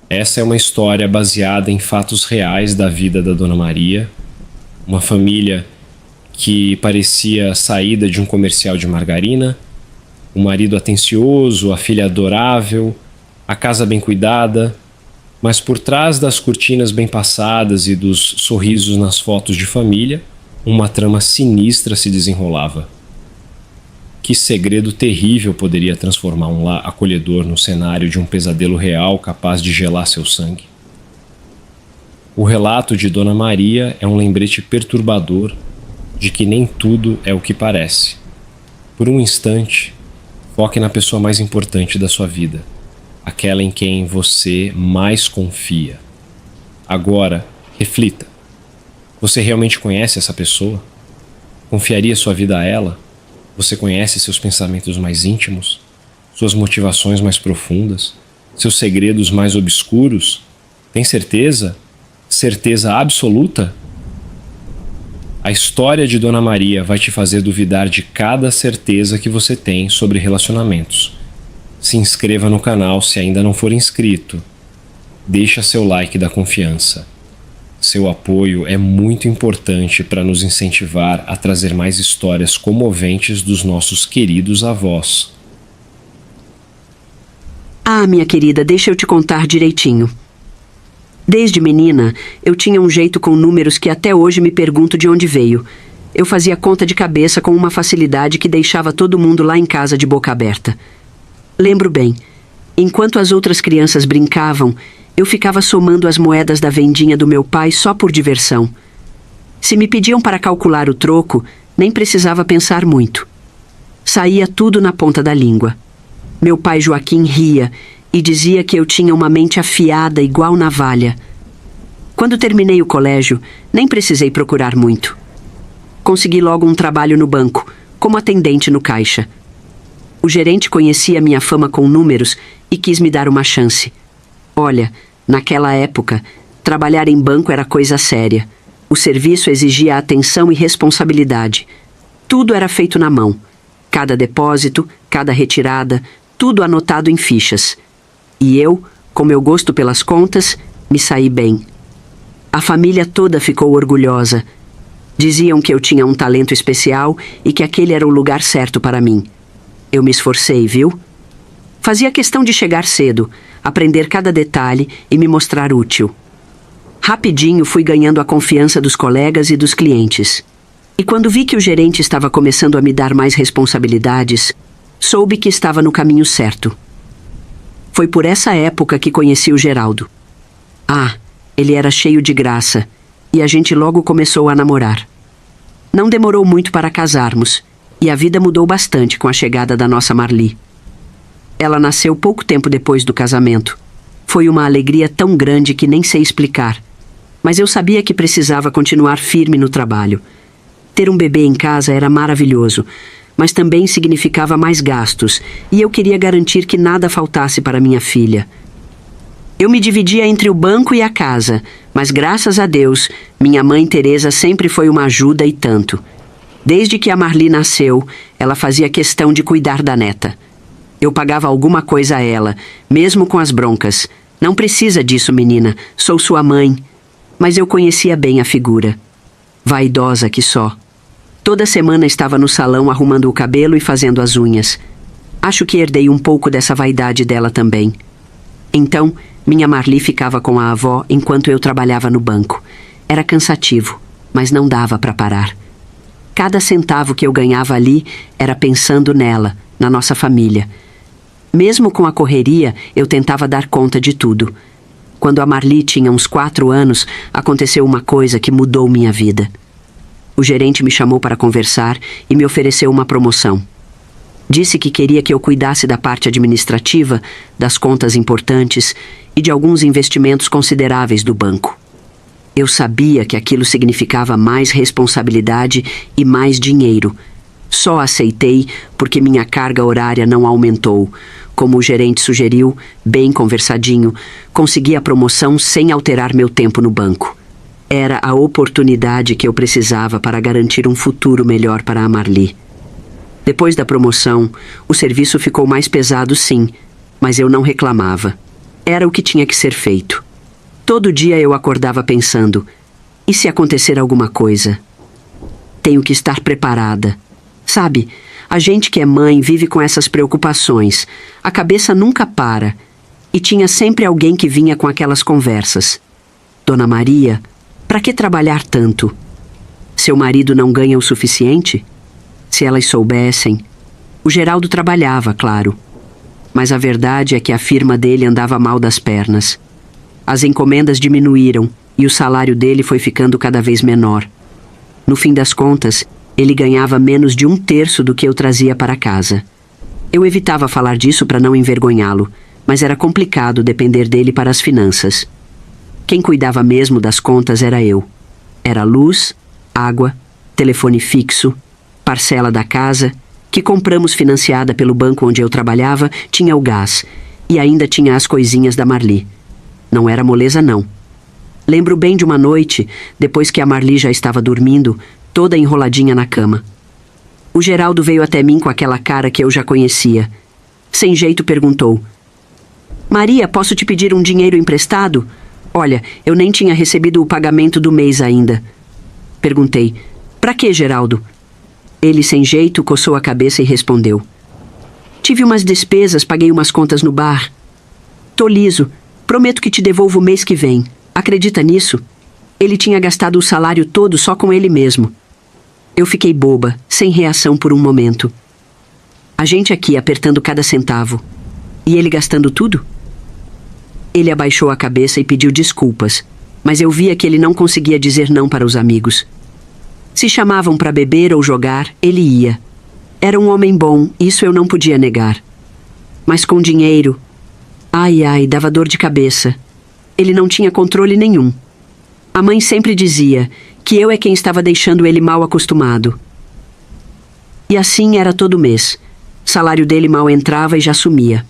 Essa é uma história baseada em fatos reais da vida da Dona Maria, uma família que parecia saída de um comercial de margarina, o marido atencioso, a filha adorável, a casa bem cuidada, mas por trás das cortinas bem passadas e dos sorrisos nas fotos de família, uma trama sinistra se desenrolava. Que segredo terrível poderia transformar um lar acolhedor no cenário de um pesadelo real capaz de gelar seu sangue? O relato de Dona Maria é um lembrete perturbador de que nem tudo é o que parece. Por um instante, foque na pessoa mais importante da sua vida, aquela em quem você mais confia. Agora, reflita. Você realmente conhece essa pessoa? Confiaria sua vida a ela? Você conhece seus pensamentos mais íntimos? Suas motivações mais profundas? Seus segredos mais obscuros? Tem certeza? Certeza absoluta? A história de Dona Maria vai te fazer duvidar de cada certeza que você tem sobre relacionamentos. Se inscreva no canal se ainda não for inscrito. Deixa seu like da confiança. Seu apoio é muito importante para nos incentivar a trazer mais histórias comoventes dos nossos queridos avós. Minha querida, deixa eu te contar direitinho. Desde menina, eu tinha um jeito com números que até hoje me pergunto de onde veio. Eu fazia conta de cabeça com uma facilidade que deixava todo mundo lá em casa de boca aberta. Lembro bem, enquanto as outras crianças brincavam, eu ficava somando as moedas da vendinha do meu pai só por diversão. Se me pediam para calcular o troco, nem precisava pensar muito. Saía tudo na ponta da língua. Meu pai Joaquim ria e dizia que eu tinha uma mente afiada igual navalha. Quando terminei o colégio, nem precisei procurar muito. Consegui logo um trabalho no banco, como atendente no caixa. O gerente conhecia minha fama com números e quis me dar uma chance. Olha, naquela época, trabalhar em banco era coisa séria. O serviço exigia atenção e responsabilidade. Tudo era feito na mão. Cada depósito, cada retirada, tudo anotado em fichas. E eu, com meu gosto pelas contas, me saí bem. A família toda ficou orgulhosa. Diziam que eu tinha um talento especial e que aquele era o lugar certo para mim. Eu me esforcei, viu? Fazia questão de chegar cedo, aprender cada detalhe e me mostrar útil. Rapidinho fui ganhando a confiança dos colegas e dos clientes. E quando vi que o gerente estava começando a me dar mais responsabilidades, soube que estava no caminho certo. Foi por essa época que conheci o Geraldo. Ele era cheio de graça, e a gente logo começou a namorar. Não demorou muito para casarmos, e a vida mudou bastante com a chegada da nossa Marli. Ela nasceu pouco tempo depois do casamento. Foi uma alegria tão grande que nem sei explicar. Mas eu sabia que precisava continuar firme no trabalho. Ter um bebê em casa era maravilhoso, mas também significava mais gastos, e eu queria garantir que nada faltasse para minha filha. Eu me dividia entre o banco e a casa, mas graças a Deus, minha mãe Teresa sempre foi uma ajuda e tanto. Desde que a Marli nasceu, ela fazia questão de cuidar da neta. Eu pagava alguma coisa a ela, mesmo com as broncas. Não precisa disso, menina, sou sua mãe. Mas eu conhecia bem a figura. Vaidosa que só. Toda semana estava no salão arrumando o cabelo e fazendo as unhas. Acho que herdei um pouco dessa vaidade dela também. Então, minha Marli ficava com a avó enquanto eu trabalhava no banco. Era cansativo, mas não dava para parar. Cada centavo que eu ganhava ali era pensando nela, na nossa família. Mesmo com a correria, eu tentava dar conta de tudo. Quando a Marli tinha uns 4 anos, aconteceu uma coisa que mudou minha vida. O gerente me chamou para conversar e me ofereceu uma promoção. Disse que queria que eu cuidasse da parte administrativa, das contas importantes e de alguns investimentos consideráveis do banco. Eu sabia que aquilo significava mais responsabilidade e mais dinheiro. Só aceitei porque minha carga horária não aumentou. Como o gerente sugeriu, bem conversadinho, consegui a promoção sem alterar meu tempo no banco. Era a oportunidade que eu precisava para garantir um futuro melhor para a Marli. Depois da promoção, o serviço ficou mais pesado, sim, mas eu não reclamava. Era o que tinha que ser feito. Todo dia eu acordava pensando: e se acontecer alguma coisa? Tenho que estar preparada. Sabe, a gente que é mãe vive com essas preocupações. A cabeça nunca para. E tinha sempre alguém que vinha com aquelas conversas. Dona Maria, para que trabalhar tanto? Seu marido não ganha o suficiente? Se elas soubessem. O Geraldo trabalhava, claro. Mas a verdade é que a firma dele andava mal das pernas. As encomendas diminuíram e o salário dele foi ficando cada vez menor. No fim das contas, ele ganhava menos de 1/3 do que eu trazia para casa. Eu evitava falar disso para não envergonhá-lo, mas era complicado depender dele para as finanças. Quem cuidava mesmo das contas era eu. Era luz, água, telefone fixo, parcela da casa, que compramos financiada pelo banco onde eu trabalhava, tinha o gás, e ainda tinha as coisinhas da Marli. Não era moleza, não. Lembro bem de uma noite, depois que a Marli já estava dormindo, toda enroladinha na cama. O Geraldo veio até mim com aquela cara que eu já conhecia. Sem jeito perguntou: Maria, posso te pedir um dinheiro emprestado? Olha, eu nem tinha recebido o pagamento do mês ainda. Perguntei: pra quê, Geraldo? Ele, sem jeito, coçou a cabeça e respondeu: tive umas despesas, paguei umas contas no bar. Tô liso. Prometo que te devolvo o mês que vem. Acredita nisso? Ele tinha gastado o salário todo só com ele mesmo. Eu fiquei boba, sem reação por um momento. A gente aqui apertando cada centavo. E ele gastando tudo? Ele abaixou a cabeça e pediu desculpas, mas eu via que ele não conseguia dizer não para os amigos. Se chamavam para beber ou jogar, ele ia. Era um homem bom, isso eu não podia negar. Mas com dinheiro... Ai, ai, dava dor de cabeça. Ele não tinha controle nenhum. A mãe sempre dizia que eu é quem estava deixando ele mal acostumado. E assim era todo mês. Salário dele mal entrava e já sumia.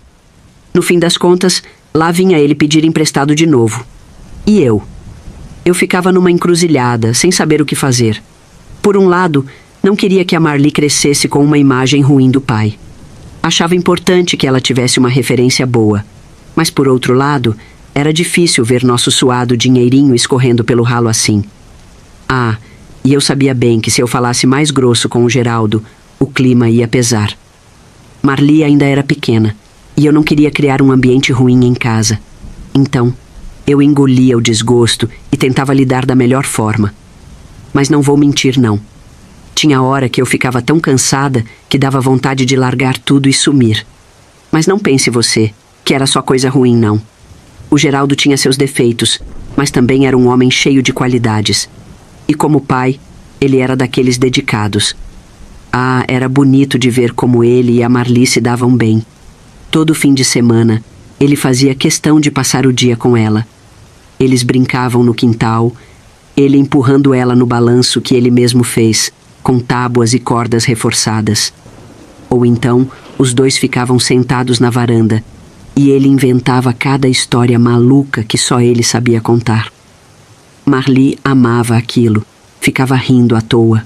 No fim das contas, lá vinha ele pedir emprestado de novo. E eu? Eu ficava numa encruzilhada, sem saber o que fazer. Por um lado, não queria que a Marli crescesse com uma imagem ruim do pai. Achava importante que ela tivesse uma referência boa. Mas por outro lado, era difícil ver nosso suado dinheirinho escorrendo pelo ralo assim. Ah, e eu sabia bem que se eu falasse mais grosso com o Geraldo, o clima ia pesar. Marli ainda era pequena, e eu não queria criar um ambiente ruim em casa. Então, eu engolia o desgosto e tentava lidar da melhor forma. Mas não vou mentir, não. Tinha hora que eu ficava tão cansada que dava vontade de largar tudo e sumir. Mas não pense você que era só coisa ruim, não. O Geraldo tinha seus defeitos, mas também era um homem cheio de qualidades. E como pai, ele era daqueles dedicados. Ah, era bonito de ver como ele e a Marli se davam bem. Todo fim de semana, ele fazia questão de passar o dia com ela. Eles brincavam no quintal, ele empurrando ela no balanço que ele mesmo fez, com tábuas e cordas reforçadas. Ou então, os dois ficavam sentados na varanda, e ele inventava cada história maluca que só ele sabia contar. Marli amava aquilo, ficava rindo à toa.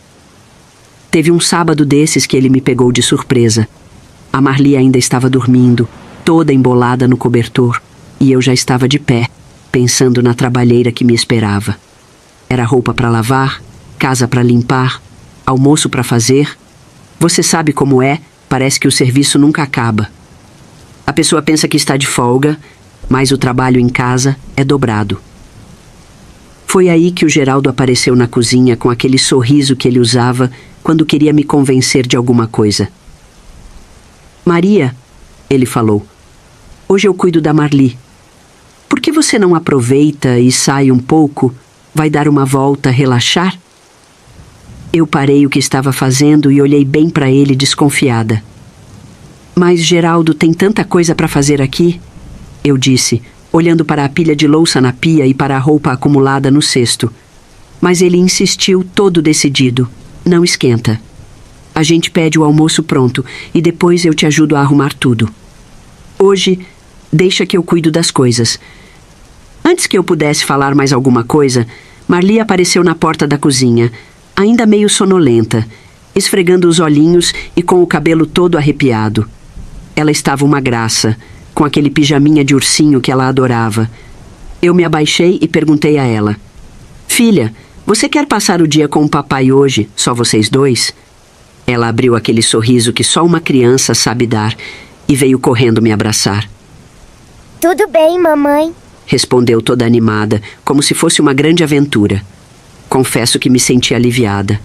Teve um sábado desses que ele me pegou de surpresa. A Marli ainda estava dormindo, toda embolada no cobertor, e eu já estava de pé, pensando na trabalheira que me esperava. Era roupa para lavar, casa para limpar, almoço para fazer. Você sabe como é, parece que o serviço nunca acaba. A pessoa pensa que está de folga, mas o trabalho em casa é dobrado. Foi aí que o Geraldo apareceu na cozinha com aquele sorriso que ele usava quando queria me convencer de alguma coisa. Maria, ele falou, hoje eu cuido da Marli. Por que você não aproveita e sai um pouco, vai dar uma volta, relaxar? Eu parei o que estava fazendo e olhei bem para ele desconfiada. Mas Geraldo tem tanta coisa para fazer aqui, eu disse, olhando para a pilha de louça na pia e para a roupa acumulada no cesto. Mas ele insistiu, todo decidido. Não esquenta. A gente pede o almoço pronto e depois eu te ajudo a arrumar tudo. Hoje, deixa que eu cuido das coisas. Antes que eu pudesse falar mais alguma coisa, Marli apareceu na porta da cozinha, ainda meio sonolenta, esfregando os olhinhos e com o cabelo todo arrepiado. Ela estava uma graça, com aquele pijaminha de ursinho que ela adorava. Eu me abaixei e perguntei a ela: "Filha, você quer passar o dia com o papai hoje, só vocês dois?" Ela abriu aquele sorriso que só uma criança sabe dar e veio correndo me abraçar. Tudo bem, mamãe, Respondeu toda animada, como se fosse uma grande aventura. Confesso que me senti aliviada.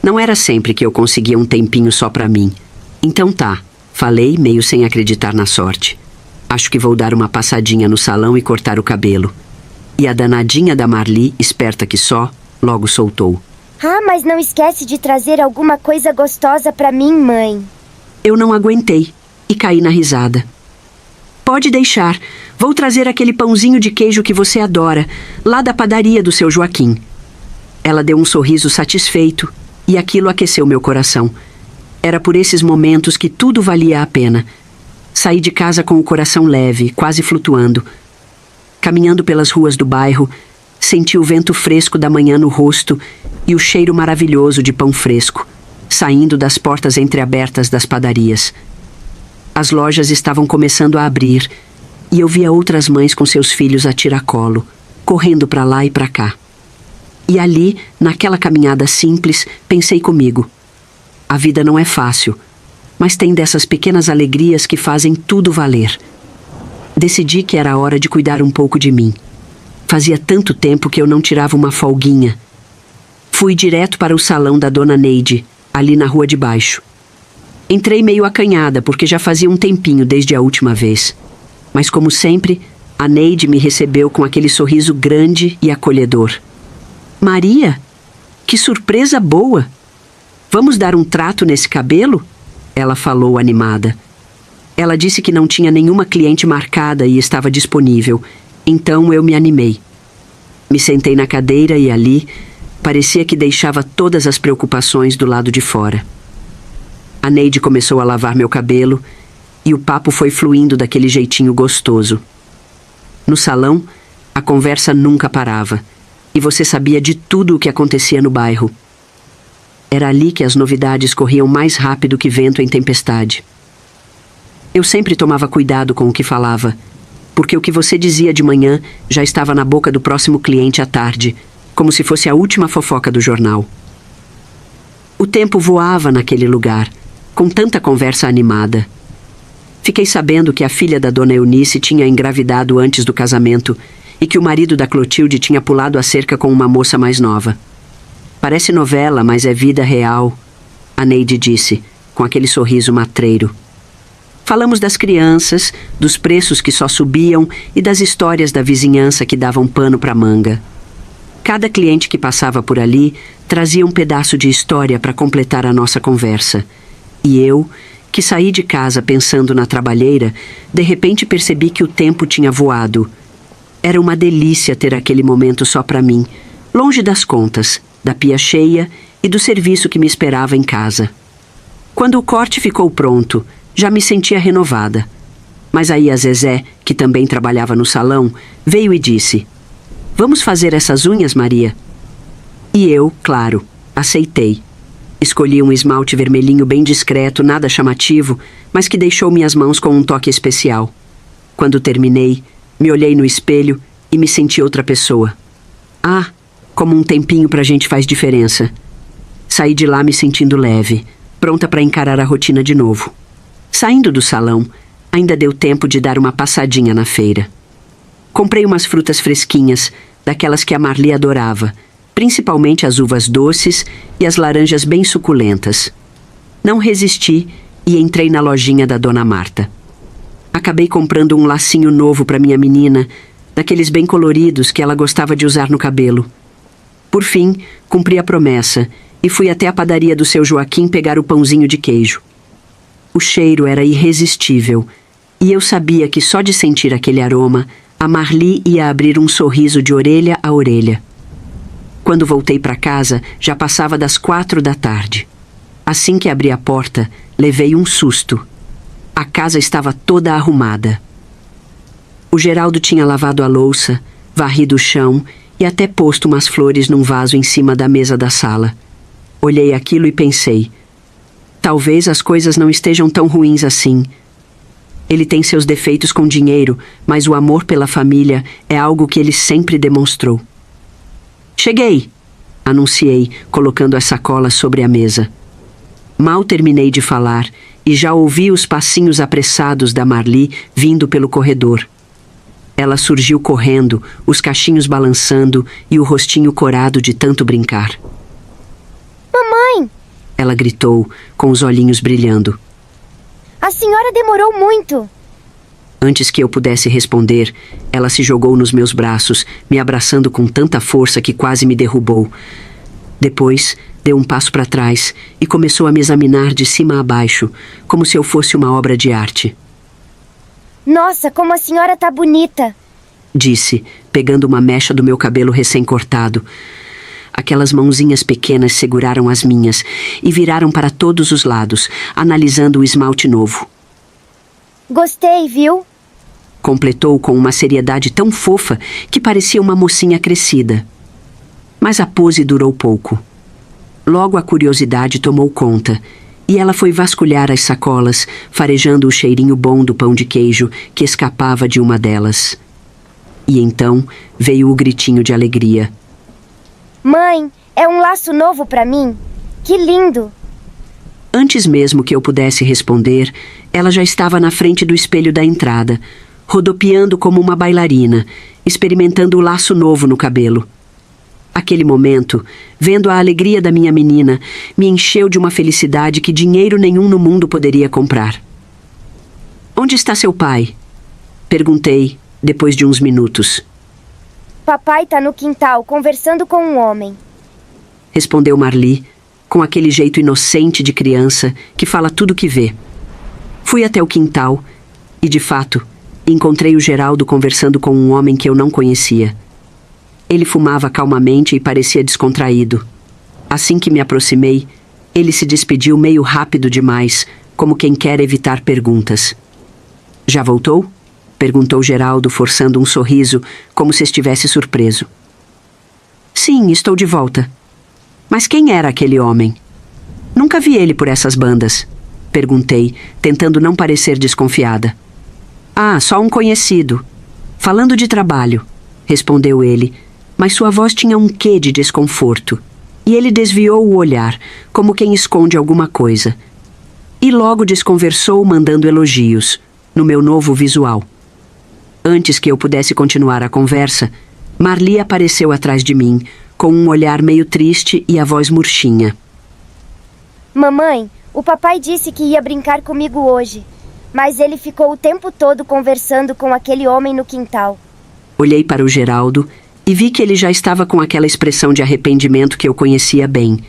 Não era sempre que eu conseguia um tempinho só pra mim. Então tá, falei, meio sem acreditar na sorte. Acho que vou dar uma passadinha no salão e cortar o cabelo. E a danadinha da Marli, esperta que só, logo soltou: Ah, mas não esquece de trazer alguma coisa gostosa pra mim, mãe. Eu não aguentei e caí na risada. Pode deixar, vou trazer aquele pãozinho de queijo que você adora, lá da padaria do seu Joaquim. Ela deu um sorriso satisfeito e aquilo aqueceu meu coração. Era por esses momentos que tudo valia a pena. Saí de casa com o coração leve, quase flutuando. Caminhando pelas ruas do bairro, senti o vento fresco da manhã no rosto e o cheiro maravilhoso de pão fresco, saindo das portas entreabertas das padarias. As lojas estavam começando a abrir e eu via outras mães com seus filhos a tiracolo, correndo para lá e para cá. E ali, naquela caminhada simples, pensei comigo: a vida não é fácil, mas tem dessas pequenas alegrias que fazem tudo valer. Decidi que era hora de cuidar um pouco de mim. Fazia tanto tempo que eu não tirava uma folguinha. Fui direto para o salão da dona Neide, ali na rua de baixo. Entrei meio acanhada, porque já fazia um tempinho desde a última vez. Mas como sempre, a Neide me recebeu com aquele sorriso grande e acolhedor. Maria, que surpresa boa! Vamos dar um trato nesse cabelo? Ela falou animada. Ela disse que não tinha nenhuma cliente marcada e estava disponível, então eu me animei. Me sentei na cadeira e ali, parecia que deixava todas as preocupações do lado de fora. A Neide começou a lavar meu cabelo e o papo foi fluindo daquele jeitinho gostoso. No salão, a conversa nunca parava e você sabia de tudo o que acontecia no bairro. Era ali que as novidades corriam mais rápido que vento em tempestade. Eu sempre tomava cuidado com o que falava, porque o que você dizia de manhã já estava na boca do próximo cliente à tarde, como se fosse a última fofoca do jornal. O tempo voava naquele lugar, com tanta conversa animada. Fiquei sabendo que a filha da dona Eunice tinha engravidado antes do casamento e que o marido da Clotilde tinha pulado a cerca com uma moça mais nova. Parece novela, mas é vida real, a Neide disse, com aquele sorriso matreiro. Falamos das crianças, dos preços que só subiam e das histórias da vizinhança que davam pano para manga. Cada cliente que passava por ali trazia um pedaço de história para completar a nossa conversa. E eu, que saí de casa pensando na trabalheira, de repente percebi que o tempo tinha voado. Era uma delícia ter aquele momento só para mim, longe das contas, da pia cheia e do serviço que me esperava em casa. Quando o corte ficou pronto, já me sentia renovada. Mas aí a Zezé, que também trabalhava no salão, veio e disse: "Vamos fazer essas unhas, Maria?" E eu, claro, aceitei. Escolhi um esmalte vermelhinho bem discreto, nada chamativo, mas que deixou minhas mãos com um toque especial. Quando terminei, me olhei no espelho e me senti outra pessoa. Ah, como um tempinho pra gente faz diferença. Saí de lá me sentindo leve, pronta para encarar a rotina de novo. Saindo do salão, ainda deu tempo de dar uma passadinha na feira. Comprei umas frutas fresquinhas, daquelas que a Marli adorava, principalmente as uvas doces e as laranjas bem suculentas. Não resisti e entrei na lojinha da Dona Marta. Acabei comprando um lacinho novo para minha menina, daqueles bem coloridos que ela gostava de usar no cabelo. Por fim, cumpri a promessa e fui até a padaria do seu Joaquim pegar o pãozinho de queijo. O cheiro era irresistível e eu sabia que só de sentir aquele aroma, a Marli ia abrir um sorriso de orelha a orelha. Quando voltei para casa, já passava das 4 da tarde. Assim que abri a porta, levei um susto. A casa estava toda arrumada. O Geraldo tinha lavado a louça, varrido o chão e até posto umas flores num vaso em cima da mesa da sala. Olhei aquilo e pensei: talvez as coisas não estejam tão ruins assim. Ele tem seus defeitos com dinheiro, mas o amor pela família é algo que ele sempre demonstrou. Cheguei, anunciei, colocando as sacolas sobre a mesa. Mal terminei de falar e já ouvi os passinhos apressados da Marli vindo pelo corredor. Ela surgiu correndo, os cachinhos balançando e o rostinho corado de tanto brincar. Mamãe! Ela gritou, com os olhinhos brilhando. A senhora demorou muito! Antes que eu pudesse responder, ela se jogou nos meus braços, me abraçando com tanta força que quase me derrubou. Depois, deu um passo para trás e começou a me examinar de cima a baixo, como se eu fosse uma obra de arte. Nossa, como a senhora tá bonita! Disse, pegando uma mecha do meu cabelo recém-cortado. Aquelas mãozinhas pequenas seguraram as minhas e viraram para todos os lados, analisando o esmalte novo. Gostei, viu? Completou com uma seriedade tão fofa que parecia uma mocinha crescida. Mas a pose durou pouco. Logo a curiosidade tomou conta e ela foi vasculhar as sacolas, farejando o cheirinho bom do pão de queijo que escapava de uma delas. E então veio o gritinho de alegria. Mãe, é um laço novo pra mim? Que lindo! Antes mesmo que eu pudesse responder, ela já estava na frente do espelho da entrada, rodopiando como uma bailarina, experimentando o laço novo no cabelo. Aquele momento, vendo a alegria da minha menina, me encheu de uma felicidade que dinheiro nenhum no mundo poderia comprar. Onde está seu pai? Perguntei, depois de uns minutos. Papai tá no quintal, conversando com um homem. Respondeu Marli, com aquele jeito inocente de criança que fala tudo que vê. Fui até o quintal e, de fato, encontrei o Geraldo conversando com um homem que eu não conhecia. Ele fumava calmamente e parecia descontraído. Assim que me aproximei, ele se despediu meio rápido demais, como quem quer evitar perguntas. Já voltou? Perguntou Geraldo, forçando um sorriso, como se estivesse surpreso. Sim, estou de volta. Mas quem era aquele homem? Nunca vi ele por essas bandas. Perguntei, tentando não parecer desconfiada. Ah, só um conhecido. Falando de trabalho, respondeu ele, mas sua voz tinha um quê de desconforto. E ele desviou o olhar, como quem esconde alguma coisa. E logo desconversou, mandando elogios, no meu novo visual. Antes que eu pudesse continuar a conversa, Marli apareceu atrás de mim, com um olhar meio triste e a voz murchinha. Mamãe, o papai disse que ia brincar comigo hoje, mas ele ficou o tempo todo conversando com aquele homem no quintal. Olhei para o Geraldo e vi que ele já estava com aquela expressão de arrependimento que eu conhecia bem.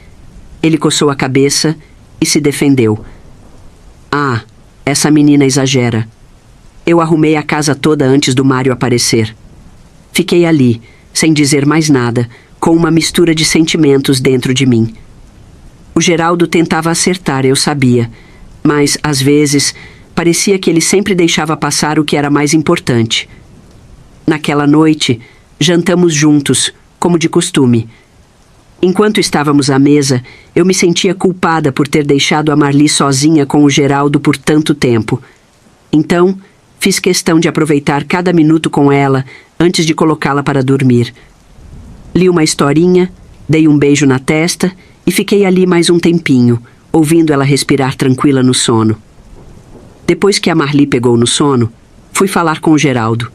Ele coçou a cabeça e se defendeu. Ah, essa menina exagera. Eu arrumei a casa toda antes do Mário aparecer. Fiquei ali, sem dizer mais nada, com uma mistura de sentimentos dentro de mim. O Geraldo tentava acertar, eu sabia, mas, às vezes, parecia que ele sempre deixava passar o que era mais importante. Naquela noite, jantamos juntos, como de costume. Enquanto estávamos à mesa, eu me sentia culpada por ter deixado a Marli sozinha com o Geraldo por tanto tempo. Então, fiz questão de aproveitar cada minuto com ela antes de colocá-la para dormir. Li uma historinha, dei um beijo na testa e fiquei ali mais um tempinho, ouvindo ela respirar tranquila no sono. Depois que a Marli pegou no sono, fui falar com o Geraldo.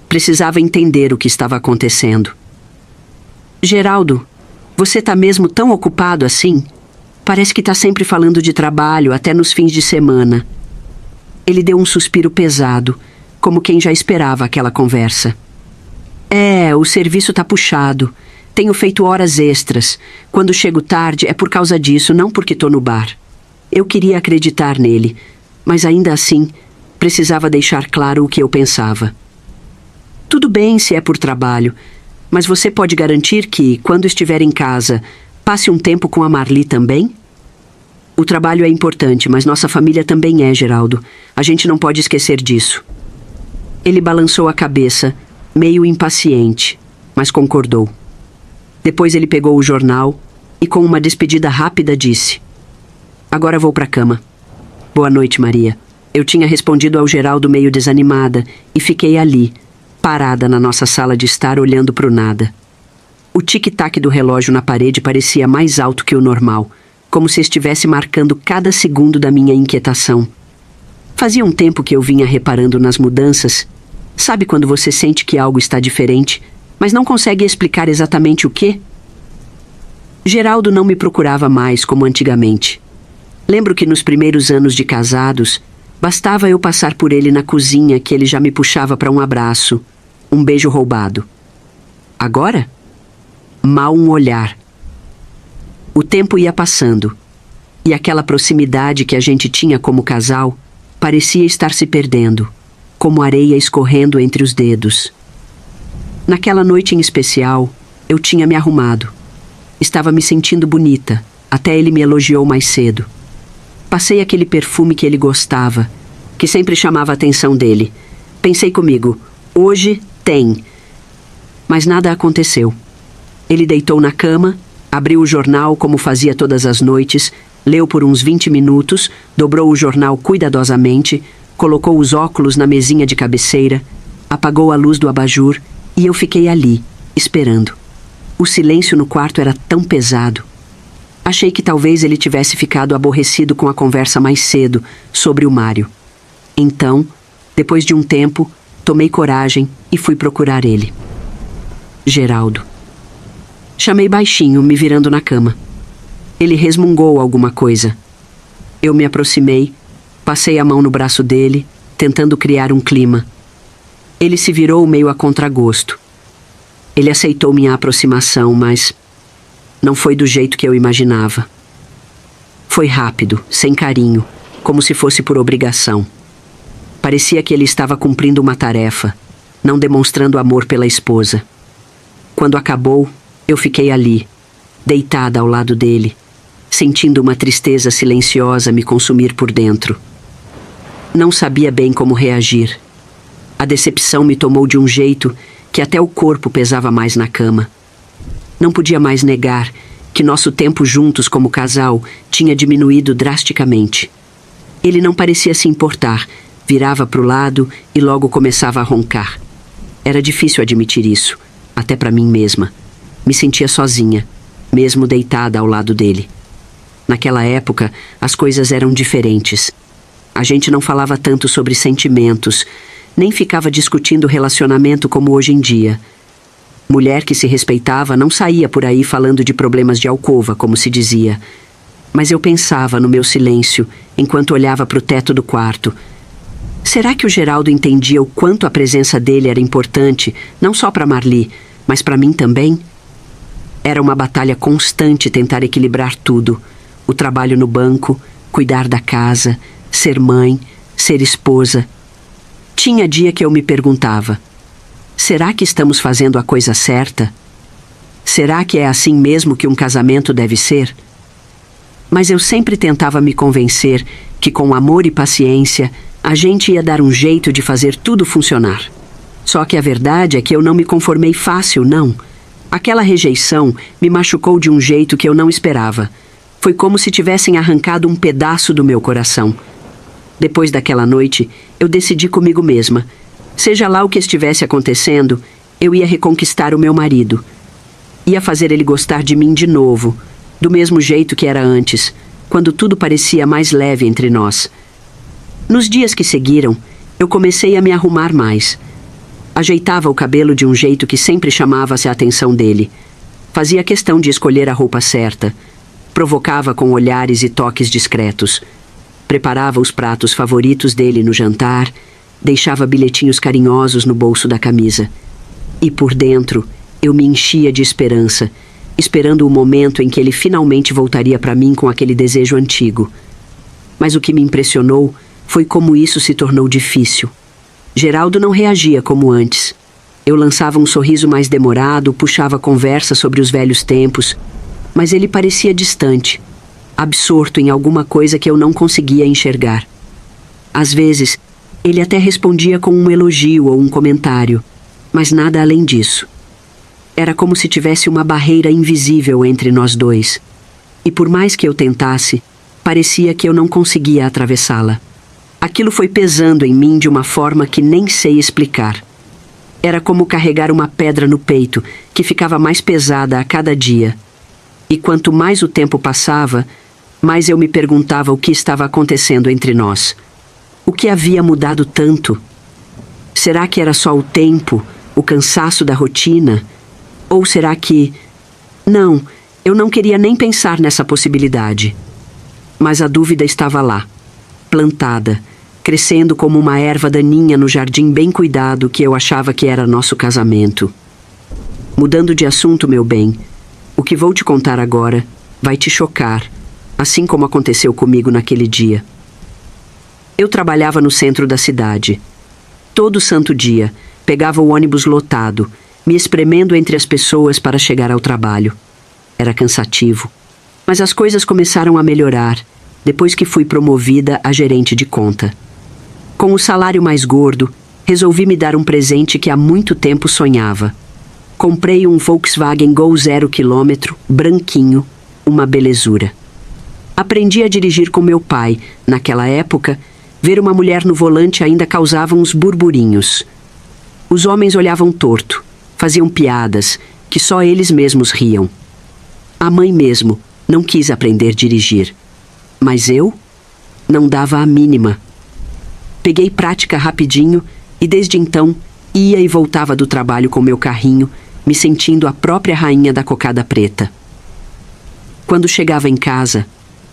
Precisava entender o que estava acontecendo. Geraldo, você tá mesmo tão ocupado assim? Parece que tá sempre falando de trabalho, até nos fins de semana. Ele deu um suspiro pesado, como quem já esperava aquela conversa. O serviço tá puxado. Tenho feito horas extras. Quando chego tarde é por causa disso, não porque tô no bar. Eu queria acreditar nele, mas ainda assim, precisava deixar claro o que eu pensava. Tudo bem se é por trabalho, mas você pode garantir que, quando estiver em casa, passe um tempo com a Marli também? O trabalho é importante, mas nossa família também é, Geraldo. A gente não pode esquecer disso. Ele balançou a cabeça, meio impaciente, mas concordou. Depois ele pegou o jornal e, com uma despedida rápida, disse: Agora vou para a cama. Boa noite, Maria. Eu tinha respondido ao Geraldo meio desanimada e fiquei ali, parada na nossa sala de estar olhando para o nada. O tic-tac do relógio na parede parecia mais alto que o normal, como se estivesse marcando cada segundo da minha inquietação. Fazia um tempo que eu vinha reparando nas mudanças. Sabe quando você sente que algo está diferente, mas não consegue explicar exatamente o quê? Geraldo não me procurava mais como antigamente. Lembro que nos primeiros anos de casados, bastava eu passar por ele na cozinha que ele já me puxava para um abraço, um beijo roubado. Agora? Mal um olhar. O tempo ia passando, e aquela proximidade que a gente tinha como casal parecia estar se perdendo, como areia escorrendo entre os dedos. Naquela noite em especial, eu tinha me arrumado. Estava me sentindo bonita, até ele me elogiou mais cedo. Passei aquele perfume que ele gostava, que sempre chamava a atenção dele. Pensei comigo, hoje tem. Mas nada aconteceu. Ele deitou na cama, abriu o jornal como fazia todas as noites, leu por uns 20 minutos, dobrou o jornal cuidadosamente, colocou os óculos na mesinha de cabeceira, apagou a luz do abajur e eu fiquei ali, esperando. O silêncio no quarto era tão pesado. Achei que talvez ele tivesse ficado aborrecido com a conversa mais cedo sobre o Mário. Então, depois de um tempo, tomei coragem e fui procurar ele. Geraldo. Chamei baixinho, me virando na cama. Ele resmungou alguma coisa. Eu me aproximei, passei a mão no braço dele, tentando criar um clima. Ele se virou meio a contragosto. Ele aceitou minha aproximação, mas não foi do jeito que eu imaginava. Foi rápido, sem carinho, como se fosse por obrigação. Parecia que ele estava cumprindo uma tarefa, não demonstrando amor pela esposa. Quando acabou, eu fiquei ali, deitada ao lado dele, sentindo uma tristeza silenciosa me consumir por dentro. Não sabia bem como reagir. A decepção me tomou de um jeito que até o corpo pesava mais na cama. Não podia mais negar que nosso tempo juntos como casal tinha diminuído drasticamente. Ele não parecia se importar, virava para o lado e logo começava a roncar. Era difícil admitir isso, até para mim mesma. Me sentia sozinha, mesmo deitada ao lado dele. Naquela época, as coisas eram diferentes. A gente não falava tanto sobre sentimentos, nem ficava discutindo relacionamento como hoje em dia. Mulher que se respeitava não saía por aí falando de problemas de alcova, como se dizia. Mas eu pensava no meu silêncio, enquanto olhava para o teto do quarto. Será que o Geraldo entendia o quanto a presença dele era importante, não só para Marli, mas para mim também? Era uma batalha constante tentar equilibrar tudo. O trabalho no banco, cuidar da casa, ser mãe, ser esposa. Tinha dia que eu me perguntava, será que estamos fazendo a coisa certa? Será que é assim mesmo que um casamento deve ser? Mas eu sempre tentava me convencer que com amor e paciência a gente ia dar um jeito de fazer tudo funcionar. Só que a verdade é que eu não me conformei fácil, não. Aquela rejeição me machucou de um jeito que eu não esperava. Foi como se tivessem arrancado um pedaço do meu coração. Depois daquela noite, eu decidi comigo mesma. Seja lá o que estivesse acontecendo, eu ia reconquistar o meu marido. Ia fazer ele gostar de mim de novo, do mesmo jeito que era antes, quando tudo parecia mais leve entre nós. Nos dias que seguiram, eu comecei a me arrumar mais. Ajeitava o cabelo de um jeito que sempre chamava-se a atenção dele. Fazia questão de escolher a roupa certa. Provocava com olhares e toques discretos. Preparava os pratos favoritos dele no jantar, deixava bilhetinhos carinhosos no bolso da camisa. E por dentro, eu me enchia de esperança, esperando o momento em que ele finalmente voltaria para mim com aquele desejo antigo. Mas o que me impressionou foi como isso se tornou difícil. Geraldo não reagia como antes. Eu lançava um sorriso mais demorado, puxava conversa sobre os velhos tempos, mas ele parecia distante, absorto em alguma coisa que eu não conseguia enxergar. Às vezes, ele até respondia com um elogio ou um comentário, mas nada além disso. Era como se tivesse uma barreira invisível entre nós dois, e por mais que eu tentasse, parecia que eu não conseguia atravessá-la. Aquilo foi pesando em mim de uma forma que nem sei explicar. Era como carregar uma pedra no peito, que ficava mais pesada a cada dia. E quanto mais o tempo passava, mais eu me perguntava o que estava acontecendo entre nós. O que havia mudado tanto? Será que era só o tempo, o cansaço da rotina? Ou será que... Não, eu não queria nem pensar nessa possibilidade. Mas a dúvida estava lá, plantada, crescendo como uma erva daninha no jardim bem cuidado que eu achava que era nosso casamento. Mudando de assunto, meu bem, o que vou te contar agora vai te chocar, assim como aconteceu comigo naquele dia. Eu trabalhava no centro da cidade. Todo santo dia, pegava o ônibus lotado, me espremendo entre as pessoas para chegar ao trabalho. Era cansativo, mas as coisas começaram a melhorar depois que fui promovida a gerente de conta. Com o salário mais gordo, resolvi me dar um presente que há muito tempo sonhava. Comprei um Volkswagen Gol 0 km, branquinho, uma belezura. Aprendi a dirigir com meu pai. Naquela época, ver uma mulher no volante ainda causava uns burburinhos. Os homens olhavam torto, faziam piadas, que só eles mesmos riam. A mãe mesmo não quis aprender a dirigir. Mas eu não dava a mínima. Peguei prática rapidinho e desde então ia e voltava do trabalho com meu carrinho, me sentindo a própria rainha da cocada preta. Quando chegava em casa,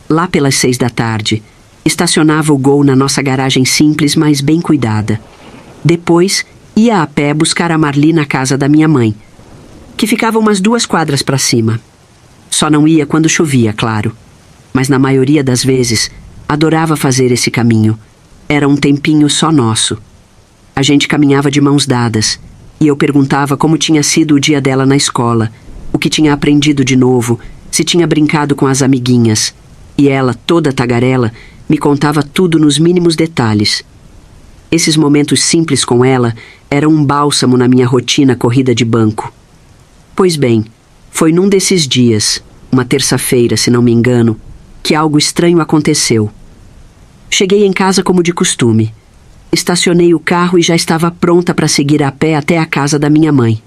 lá pelas 6 da tarde, estacionava o Gol na nossa garagem simples, mas bem cuidada. Depois, ia a pé buscar a Marli na casa da minha mãe, que ficava umas 2 quadras para cima. Só não ia quando chovia, claro. Mas na maioria das vezes, adorava fazer esse caminho. Era um tempinho só nosso. A gente caminhava de mãos dadas, e eu perguntava como tinha sido o dia dela na escola, o que tinha aprendido de novo, se tinha brincado com as amiguinhas. E ela, toda tagarela, me contava tudo nos mínimos detalhes. Esses momentos simples com ela eram um bálsamo na minha rotina corrida de banco. Pois bem, foi num desses dias, uma terça-feira, se não me engano, que algo estranho aconteceu. Cheguei em casa como de costume. Estacionei o carro e já estava pronta para seguir a pé até a casa da minha mãe.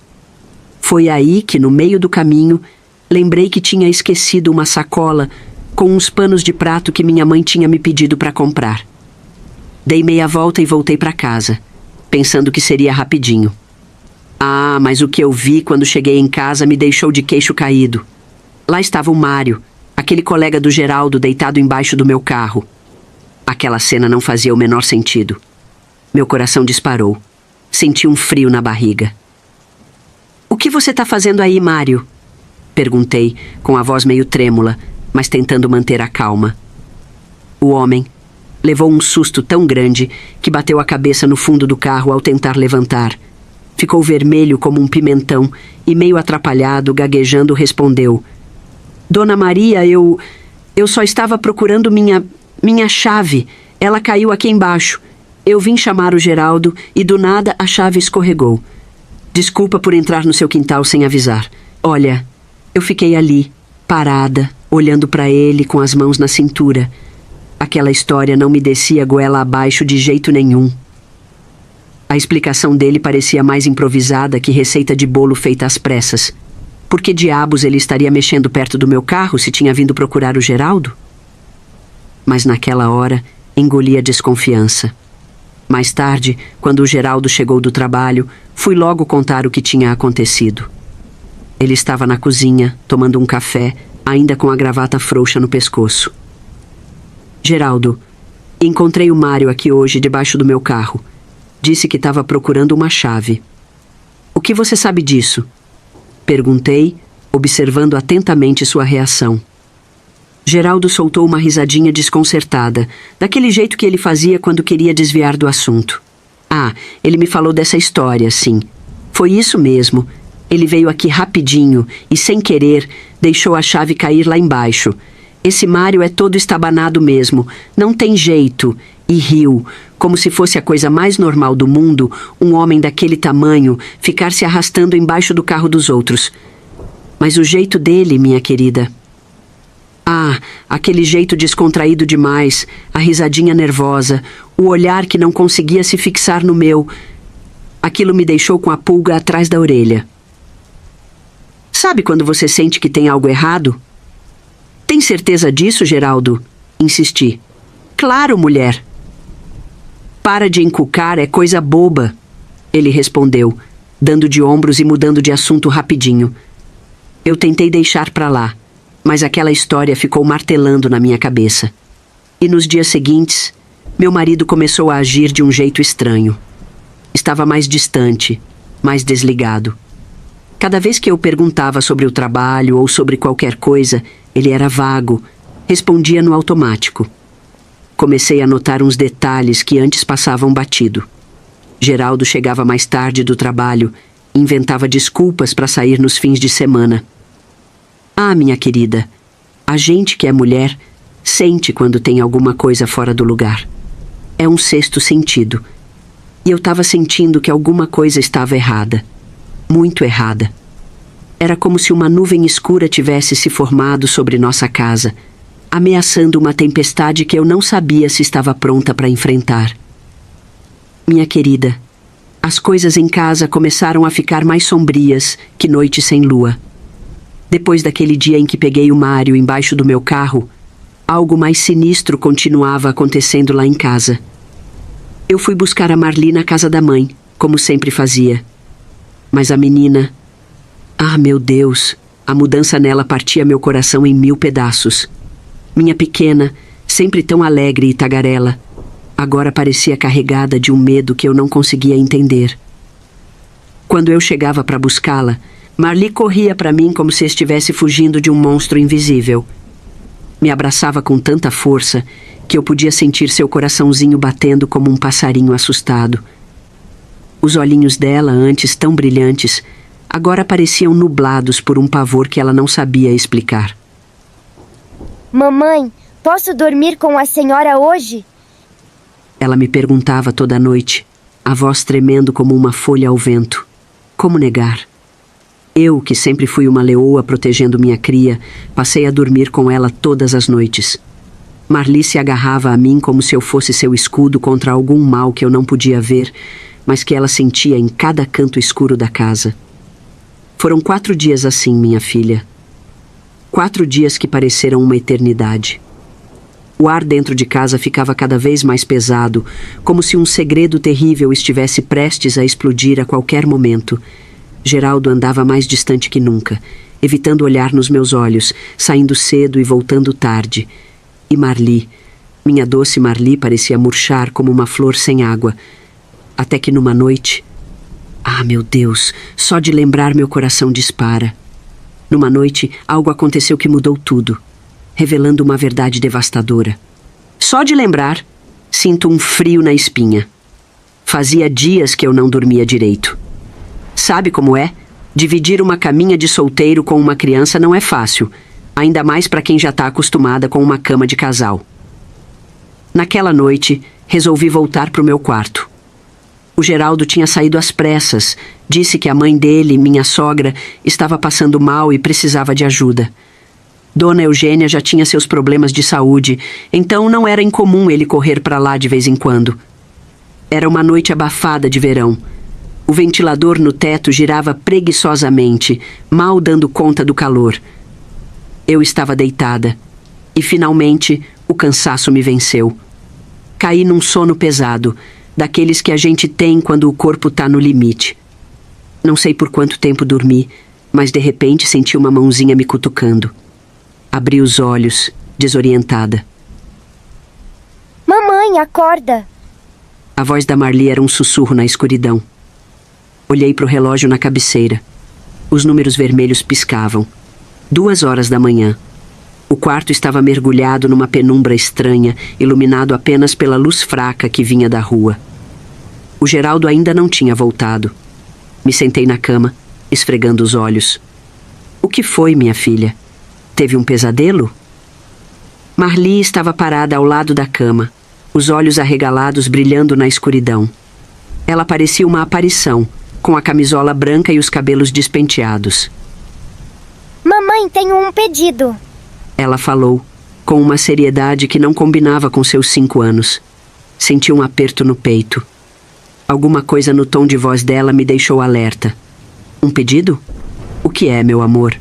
Foi aí que, no meio do caminho, lembrei que tinha esquecido uma sacola com uns panos de prato que minha mãe tinha me pedido para comprar. Dei meia volta e voltei para casa, pensando que seria rapidinho. Ah, mas o que eu vi quando cheguei em casa me deixou de queixo caído. Lá estava o Mário, aquele colega do Geraldo deitado embaixo do meu carro. Aquela cena não fazia o menor sentido. Meu coração disparou. Senti um frio na barriga. "O que você está fazendo aí, Mário?" Perguntei, com a voz meio trêmula, mas tentando manter a calma. O homem levou um susto tão grande que bateu a cabeça no fundo do carro ao tentar levantar. Ficou vermelho como um pimentão e, meio atrapalhado, gaguejando, respondeu: "Dona Maria, eu só estava procurando minha chave. Ela caiu aqui embaixo. Eu vim chamar o Geraldo e do nada a chave escorregou. Desculpa por entrar no seu quintal sem avisar. Olha, eu fiquei ali, parada, olhando para ele com as mãos na cintura. Aquela história não me descia goela abaixo de jeito nenhum." A explicação dele parecia mais improvisada que receita de bolo feita às pressas. Por que diabos ele estaria mexendo perto do meu carro se tinha vindo procurar o Geraldo? Mas naquela hora, engoli a desconfiança. Mais tarde, quando o Geraldo chegou do trabalho, fui logo contar o que tinha acontecido. Ele estava na cozinha, tomando um café, ainda com a gravata frouxa no pescoço. "Geraldo, encontrei o Mário aqui hoje debaixo do meu carro. Disse que estava procurando uma chave. O que você sabe disso?" Perguntei, observando atentamente sua reação. Geraldo soltou uma risadinha desconcertada, daquele jeito que ele fazia quando queria desviar do assunto. "Ah, ele me falou dessa história, sim. Foi isso mesmo. Ele veio aqui rapidinho e, sem querer, deixou a chave cair lá embaixo. Esse Mário é todo estabanado mesmo, não tem jeito." E riu, como se fosse a coisa mais normal do mundo, um homem daquele tamanho ficar se arrastando embaixo do carro dos outros. Mas o jeito dele, minha querida... Ah, aquele jeito descontraído demais, a risadinha nervosa, O olhar que não conseguia se fixar no meu. Aquilo me deixou com a pulga atrás da orelha. Sabe quando você sente que tem algo errado? Tem certeza disso, Geraldo? Insisti. Claro, mulher. Para de encucar, é coisa boba. Ele respondeu, dando de ombros e mudando de assunto rapidinho. Eu tentei deixar pra lá, mas aquela história ficou martelando na minha cabeça. E nos dias seguintes, meu marido começou a agir de um jeito estranho. Estava mais distante, mais desligado. Cada vez que eu perguntava sobre o trabalho ou sobre qualquer coisa, ele era vago, respondia no automático. Comecei a notar uns detalhes que antes passavam batido. Geraldo chegava mais tarde do trabalho e inventava desculpas para sair nos fins de semana. Ah, minha querida, a gente que é mulher sente quando tem alguma coisa fora do lugar. É um sexto sentido. E eu estava sentindo que alguma coisa estava errada. Muito errada. Era como se uma nuvem escura tivesse se formado sobre nossa casa, ameaçando uma tempestade que eu não sabia se estava pronta para enfrentar. Minha querida, as coisas em casa começaram a ficar mais sombrias que noite sem lua. Depois daquele dia em que peguei o Mário embaixo do meu carro, algo mais sinistro continuava acontecendo lá em casa. Eu fui buscar a Marli na casa da mãe, como sempre fazia. Mas a menina... Ah, meu Deus! A mudança nela partia meu coração em 1000 pedaços. Minha pequena, sempre tão alegre e tagarela, agora parecia carregada de um medo que eu não conseguia entender. Quando eu chegava para buscá-la, Marli corria para mim como se estivesse fugindo de um monstro invisível. Me abraçava com tanta força que eu podia sentir seu coraçãozinho batendo como um passarinho assustado. Os olhinhos dela, antes tão brilhantes, agora pareciam nublados por um pavor que ela não sabia explicar. Mamãe, posso dormir com a senhora hoje? Ela me perguntava toda noite, a voz tremendo como uma folha ao vento. Como negar? Eu, que sempre fui uma leoa protegendo minha cria, passei a dormir com ela todas as noites. Marli se agarrava a mim como se eu fosse seu escudo contra algum mal que eu não podia ver, mas que ela sentia em cada canto escuro da casa. Foram 4 dias assim, minha filha. 4 dias que pareceram uma eternidade. O ar dentro de casa ficava cada vez mais pesado, como se um segredo terrível estivesse prestes a explodir a qualquer momento. Geraldo andava mais distante que nunca, evitando olhar nos meus olhos, saindo cedo e voltando tarde. E Marli, minha doce Marli, parecia murchar como uma flor sem água. Até que numa noite... Ah, meu Deus, só de lembrar meu coração dispara. Numa noite, algo aconteceu que mudou tudo, revelando uma verdade devastadora. Só de lembrar, sinto um frio na espinha. Fazia dias que eu não dormia direito. Sabe como é? Dividir uma caminha de solteiro com uma criança não é fácil, ainda mais para quem já está acostumada com uma cama de casal. Naquela noite, resolvi voltar para o meu quarto. O Geraldo tinha saído às pressas, disse que a mãe dele, minha sogra, estava passando mal e precisava de ajuda. Dona Eugênia já tinha seus problemas de saúde, então não era incomum ele correr para lá de vez em quando. Era uma noite abafada de verão. O ventilador no teto girava preguiçosamente, mal dando conta do calor. Eu estava deitada, e finalmente o cansaço me venceu. Caí num sono pesado, daqueles que a gente tem quando o corpo está no limite. Não sei por quanto tempo dormi, mas de repente senti uma mãozinha me cutucando. Abri os olhos, desorientada. Mamãe, acorda! A voz da Marli era um sussurro na escuridão. Olhei para o relógio na cabeceira. Os números vermelhos piscavam. 2 horas da manhã. O quarto estava mergulhado numa penumbra estranha, iluminado apenas pela luz fraca que vinha da rua. O Geraldo ainda não tinha voltado. Me sentei na cama, esfregando os olhos. O que foi, minha filha? Teve um pesadelo? Marli estava parada ao lado da cama, os olhos arregalados brilhando na escuridão. Ela parecia uma aparição, com a camisola branca e os cabelos despenteados. Mamãe, tenho um pedido. Ela falou, com uma seriedade que não combinava com seus 5 anos. Senti um aperto no peito. Alguma coisa no tom de voz dela me deixou alerta. Um pedido? O que é, meu amor?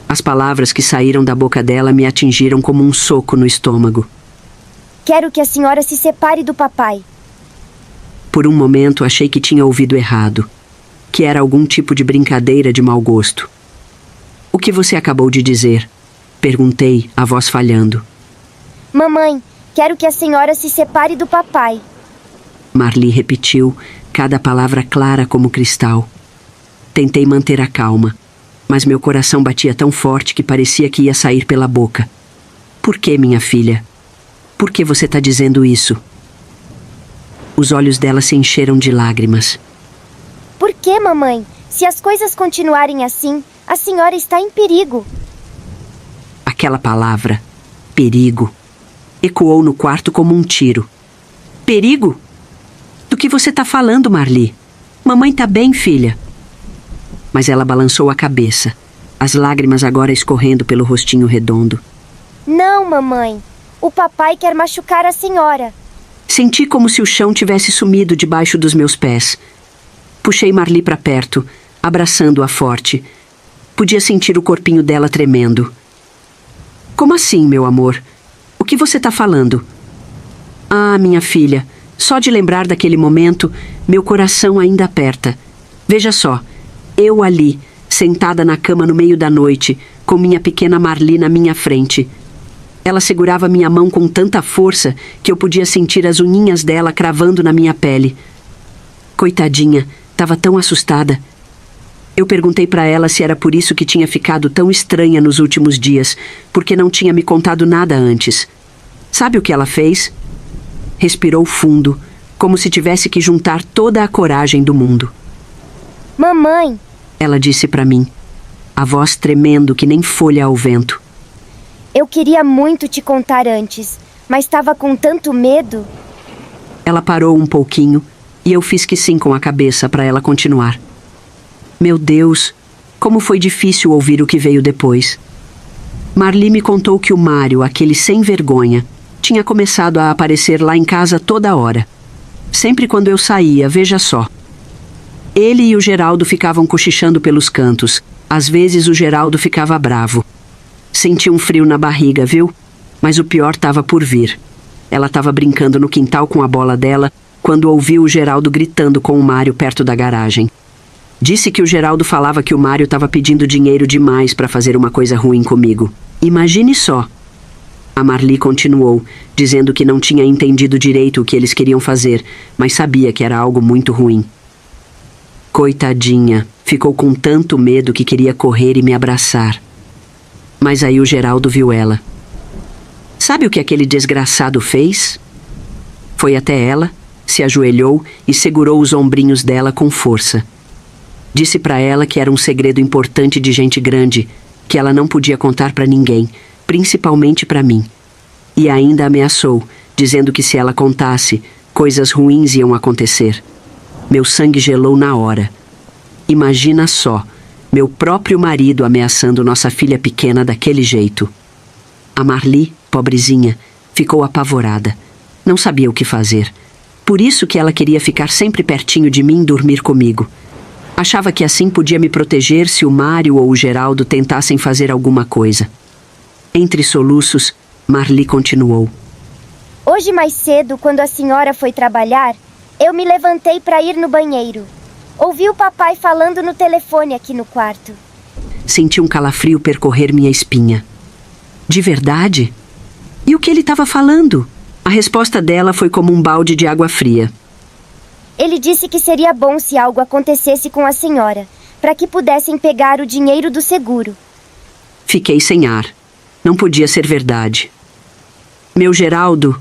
As palavras que saíram da boca dela me atingiram como um soco no estômago. Quero que a senhora se separe do papai. Por um momento achei que tinha ouvido errado, que era algum tipo de brincadeira de mau gosto. O que você acabou de dizer? Perguntei, a voz falhando. Mamãe, quero que a senhora se separe do papai. Marli repetiu, cada palavra clara como cristal. Tentei manter a calma, mas meu coração batia tão forte que parecia que ia sair pela boca. Por que, minha filha? Por que você está dizendo isso? Os olhos dela se encheram de lágrimas. Por que, mamãe? Se as coisas continuarem assim, a senhora está em perigo. Aquela palavra, perigo, ecoou no quarto como um tiro. Perigo? Do que você está falando, Marli? Mamãe está bem, filha. Mas ela balançou a cabeça, as lágrimas agora escorrendo pelo rostinho redondo. Não, mamãe. O papai quer machucar a senhora. Senti como se o chão tivesse sumido debaixo dos meus pés. Puxei Marli para perto, abraçando-a forte. Podia sentir o corpinho dela tremendo. Como assim, meu amor? O que você está falando? Ah, minha filha, só de lembrar daquele momento, meu coração ainda aperta. Veja só, eu ali, sentada na cama no meio da noite, com minha pequena Marli na minha frente. Ela segurava minha mão com tanta força que eu podia sentir as unhinhas dela cravando na minha pele. Coitadinha, estava tão assustada. Eu perguntei para ela se era por isso que tinha ficado tão estranha nos últimos dias, porque não tinha me contado nada antes. Sabe o que ela fez? Respirou fundo, como se tivesse que juntar toda a coragem do mundo. Mamãe, ela disse para mim, a voz tremendo que nem folha ao vento. Eu queria muito te contar antes, mas estava com tanto medo. Ela parou um pouquinho e eu fiz que sim com a cabeça para ela continuar. Meu Deus, como foi difícil ouvir o que veio depois. Marli me contou que o Mário, aquele sem vergonha, tinha começado a aparecer lá em casa toda hora. Sempre quando eu saía, veja só. Ele e o Geraldo ficavam cochichando pelos cantos. Às vezes o Geraldo ficava bravo. Senti um frio na barriga, viu? Mas o pior estava por vir. Ela estava brincando no quintal com a bola dela quando ouviu o Geraldo gritando com o Mário perto da garagem. Disse que o Geraldo falava que o Mário estava pedindo dinheiro demais para fazer uma coisa ruim comigo. Imagine só. A Marli continuou, dizendo que não tinha entendido direito o que eles queriam fazer, mas sabia que era algo muito ruim. Coitadinha, ficou com tanto medo que queria correr e me abraçar. Mas aí o Geraldo viu ela. Sabe o que aquele desgraçado fez? Foi até ela, se ajoelhou e segurou os ombrinhos dela com força. Disse para ela que era um segredo importante de gente grande, que ela não podia contar para ninguém, principalmente para mim. E ainda ameaçou, dizendo que se ela contasse, coisas ruins iam acontecer. Meu sangue gelou na hora. Imagina só, meu próprio marido ameaçando nossa filha pequena daquele jeito. A Marli, pobrezinha, ficou apavorada. Não sabia o que fazer. Por isso que ela queria ficar sempre pertinho de mim e dormir comigo. Achava que assim podia me proteger se o Mário ou o Geraldo tentassem fazer alguma coisa. Entre soluços, Marli continuou. Hoje mais cedo, quando a senhora foi trabalhar, eu me levantei para ir no banheiro. Ouvi o papai falando no telefone aqui no quarto. Senti um calafrio percorrer minha espinha. De verdade? E o que ele estava falando? A resposta dela foi como um balde de água fria. Ele disse que seria bom se algo acontecesse com a senhora, para que pudessem pegar o dinheiro do seguro. Fiquei sem ar. Não podia ser verdade. Meu Geraldo,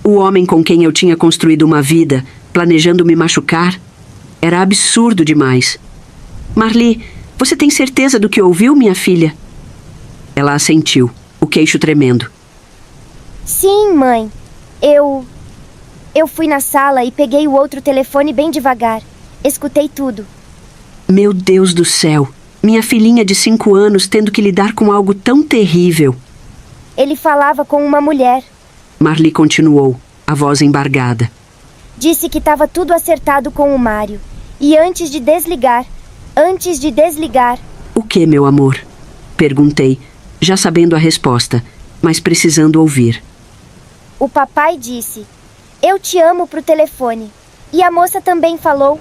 o homem com quem eu tinha construído uma vida, planejando me machucar, era absurdo demais. Marli, você tem certeza do que ouviu, minha filha? Ela assentiu, o queixo tremendo. Sim, mãe. Eu fui na sala e peguei o outro telefone bem devagar. Escutei tudo. Meu Deus do céu! Minha filhinha de 5 anos tendo que lidar com algo tão terrível. Ele falava com uma mulher. Marli continuou, a voz embargada. Disse que estava tudo acertado com o Mário. E antes de desligar... O que, meu amor? Perguntei, já sabendo a resposta, mas precisando ouvir. O papai disse: eu te amo pro telefone. E a moça também falou: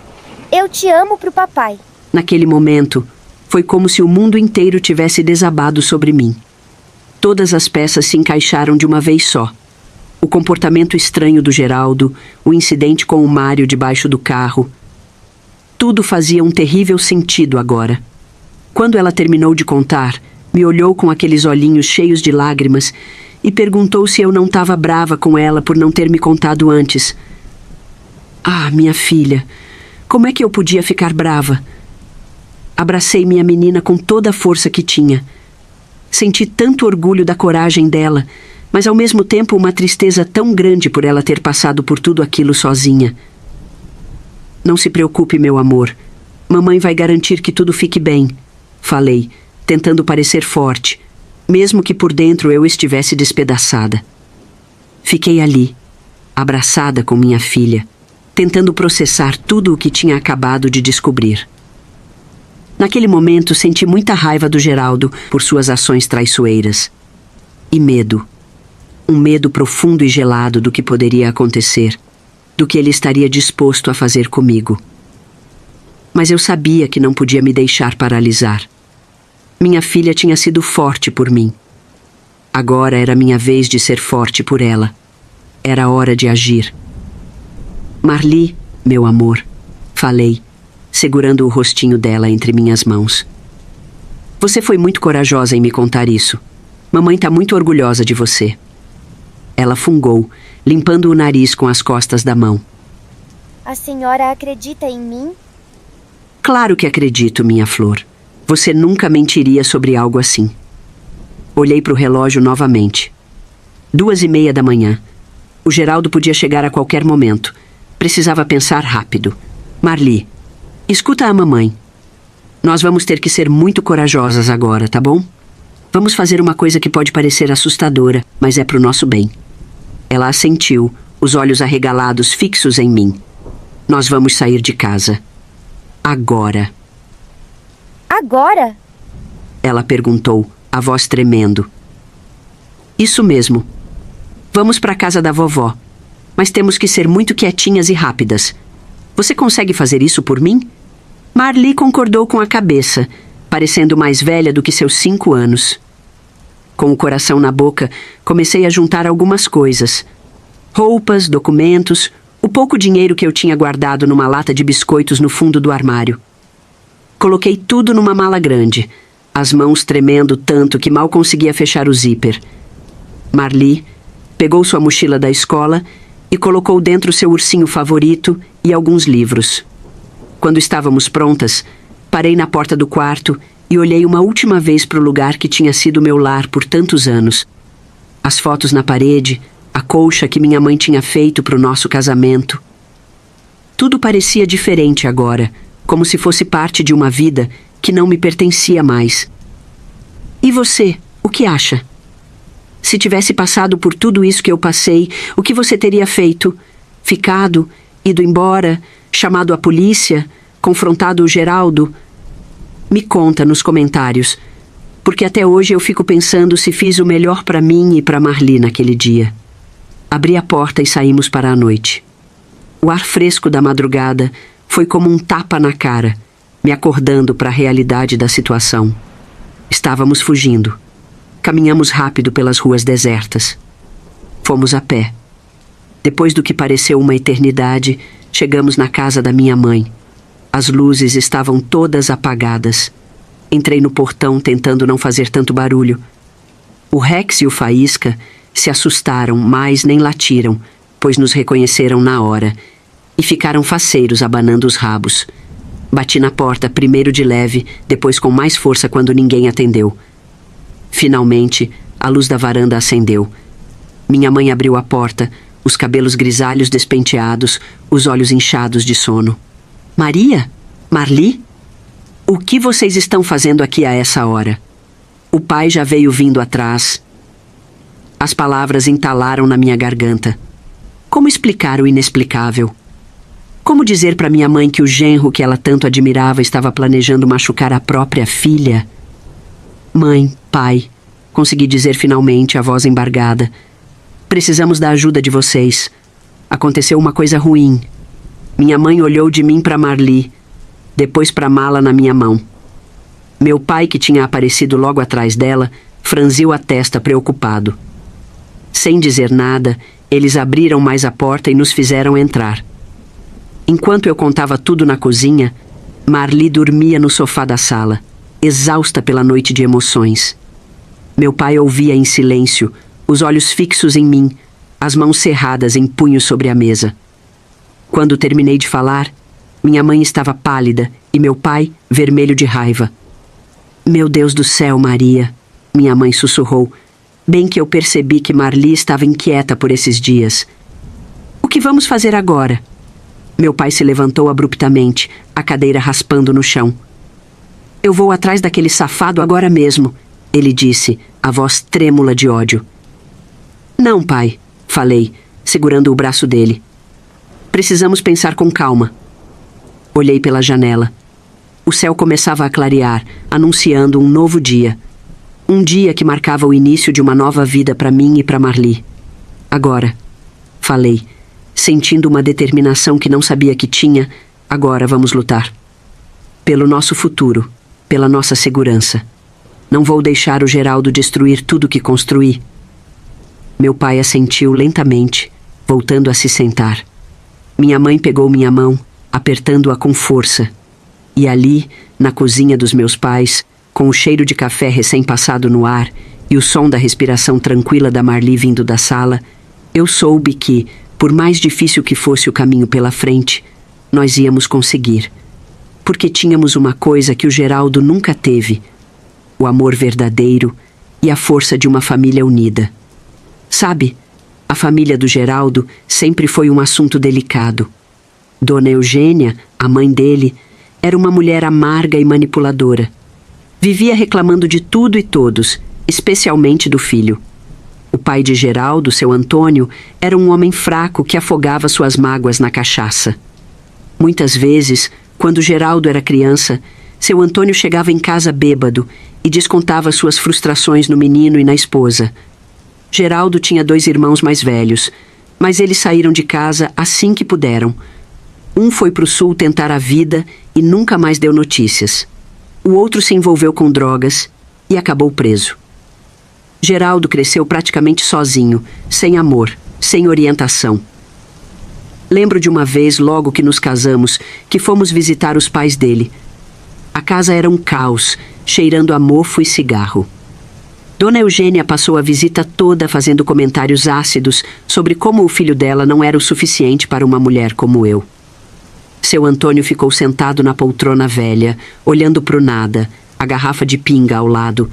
eu te amo pro papai. Naquele momento, foi como se o mundo inteiro tivesse desabado sobre mim. Todas as peças se encaixaram de uma vez só. O comportamento estranho do Geraldo, o incidente com o Mário debaixo do carro. Tudo fazia um terrível sentido agora. Quando ela terminou de contar, me olhou com aqueles olhinhos cheios de lágrimas e perguntou se eu não estava brava com ela por não ter me contado antes. Ah, minha filha, como é que eu podia ficar brava? Abracei minha menina com toda a força que tinha. Senti tanto orgulho da coragem dela, mas ao mesmo tempo uma tristeza tão grande por ela ter passado por tudo aquilo sozinha. Não se preocupe, meu amor. Mamãe vai garantir que tudo fique bem, falei, tentando parecer forte, mesmo que por dentro eu estivesse despedaçada. Fiquei ali, abraçada com minha filha, tentando processar tudo o que tinha acabado de descobrir. Naquele momento senti muita raiva do Geraldo por suas ações traiçoeiras. E medo. Um medo profundo e gelado do que poderia acontecer, do que ele estaria disposto a fazer comigo. Mas eu sabia que não podia me deixar paralisar. Minha filha tinha sido forte por mim. Agora era minha vez de ser forte por ela. Era hora de agir. Marli, meu amor, falei, segurando o rostinho dela entre minhas mãos. Você foi muito corajosa em me contar isso. Mamãe está muito orgulhosa de você. Ela fungou, limpando o nariz com as costas da mão. A senhora acredita em mim? Claro que acredito, minha flor. Você nunca mentiria sobre algo assim. Olhei para o relógio novamente. 2:30 da manhã. O Geraldo podia chegar a qualquer momento. Precisava pensar rápido. Marli, escuta a mamãe. Nós vamos ter que ser muito corajosas agora, tá bom? Vamos fazer uma coisa que pode parecer assustadora, mas é pro nosso bem. Ela assentiu, os olhos arregalados fixos em mim. Nós vamos sair de casa. Agora. Agora? Ela perguntou, a voz tremendo. Isso mesmo. Vamos para a casa da vovó. Mas temos que ser muito quietinhas e rápidas. Você consegue fazer isso por mim? Marli concordou com a cabeça, parecendo mais velha do que seus 5 anos. Com o coração na boca, comecei a juntar algumas coisas. Roupas, documentos, o pouco dinheiro que eu tinha guardado numa lata de biscoitos no fundo do armário. Coloquei tudo numa mala grande, as mãos tremendo tanto que mal conseguia fechar o zíper. Marli pegou sua mochila da escola e colocou dentro seu ursinho favorito e alguns livros. Quando estávamos prontas, parei na porta do quarto e olhei uma última vez para o lugar que tinha sido meu lar por tantos anos. As fotos na parede, a colcha que minha mãe tinha feito para o nosso casamento. Tudo parecia diferente agora, como se fosse parte de uma vida que não me pertencia mais. E você, o que acha? Se tivesse passado por tudo isso que eu passei, o que você teria feito? Ficado, ido embora, chamado a polícia, confrontado o Geraldo? Me conta nos comentários, porque até hoje eu fico pensando se fiz o melhor para mim e para Marli naquele dia. Abri a porta e saímos para a noite. O ar fresco da madrugada foi como um tapa na cara, me acordando para a realidade da situação. Estávamos fugindo. Caminhamos rápido pelas ruas desertas. Fomos a pé. Depois do que pareceu uma eternidade, chegamos na casa da minha mãe. As luzes estavam todas apagadas. Entrei no portão tentando não fazer tanto barulho. O Rex e o Faísca se assustaram, mas nem latiram, pois nos reconheceram na hora, e ficaram faceiros abanando os rabos. Bati na porta, primeiro de leve, depois com mais força quando ninguém atendeu. Finalmente, a luz da varanda acendeu. Minha mãe abriu a porta, os cabelos grisalhos despenteados, os olhos inchados de sono. Maria? Marli? O que vocês estão fazendo aqui a essa hora? O pai já veio vindo atrás. As palavras entalaram na minha garganta. Como explicar o inexplicável? Como dizer para minha mãe que o genro que ela tanto admirava estava planejando machucar a própria filha? Mãe, pai, consegui dizer finalmente, a voz embargada. Precisamos da ajuda de vocês. Aconteceu uma coisa ruim. Minha mãe olhou de mim para Marli, depois para a mala na minha mão. Meu pai, que tinha aparecido logo atrás dela, franziu a testa preocupado. Sem dizer nada, eles abriram mais a porta e nos fizeram entrar. Enquanto eu contava tudo na cozinha, Marli dormia no sofá da sala, exausta pela noite de emoções. Meu pai ouvia em silêncio, os olhos fixos em mim, as mãos cerradas em punhos sobre a mesa. Quando terminei de falar, minha mãe estava pálida e meu pai vermelho de raiva. Meu Deus do céu, Maria, minha mãe sussurrou, bem que eu percebi que Marli estava inquieta por esses dias. O que vamos fazer agora? Meu pai se levantou abruptamente, a cadeira raspando no chão. Eu vou atrás daquele safado agora mesmo, ele disse, a voz trêmula de ódio. Não, pai, falei, segurando o braço dele. Precisamos pensar com calma. Olhei pela janela. O céu começava a clarear, anunciando um novo dia. Um dia que marcava o início de uma nova vida para mim e para Marli. Agora, falei, sentindo uma determinação que não sabia que tinha, agora vamos lutar. Pelo nosso futuro, pela nossa segurança. Não vou deixar o Geraldo destruir tudo que construí. Meu pai assentiu lentamente, voltando a se sentar. Minha mãe pegou minha mão, apertando-a com força. E ali, na cozinha dos meus pais, com o cheiro de café recém-passado no ar e o som da respiração tranquila da Marli vindo da sala, eu soube que, por mais difícil que fosse o caminho pela frente, nós íamos conseguir. Porque tínhamos uma coisa que o Geraldo nunca teve: o amor verdadeiro e a força de uma família unida. Sabe, a família do Geraldo sempre foi um assunto delicado. Dona Eugênia, a mãe dele, era uma mulher amarga e manipuladora. Vivia reclamando de tudo e todos, especialmente do filho. O pai de Geraldo, seu Antônio, era um homem fraco que afogava suas mágoas na cachaça. Muitas vezes, quando Geraldo era criança, seu Antônio chegava em casa bêbado e descontava suas frustrações no menino e na esposa. Geraldo tinha 2 irmãos mais velhos, mas eles saíram de casa assim que puderam. Um foi para o sul tentar a vida e nunca mais deu notícias. O outro se envolveu com drogas e acabou preso. Geraldo cresceu praticamente sozinho, sem amor, sem orientação. Lembro de uma vez, logo que nos casamos, que fomos visitar os pais dele. A casa era um caos, cheirando a mofo e cigarro. Dona Eugênia passou a visita toda fazendo comentários ácidos sobre como o filho dela não era o suficiente para uma mulher como eu. Seu Antônio ficou sentado na poltrona velha, olhando para o nada, a garrafa de pinga ao lado.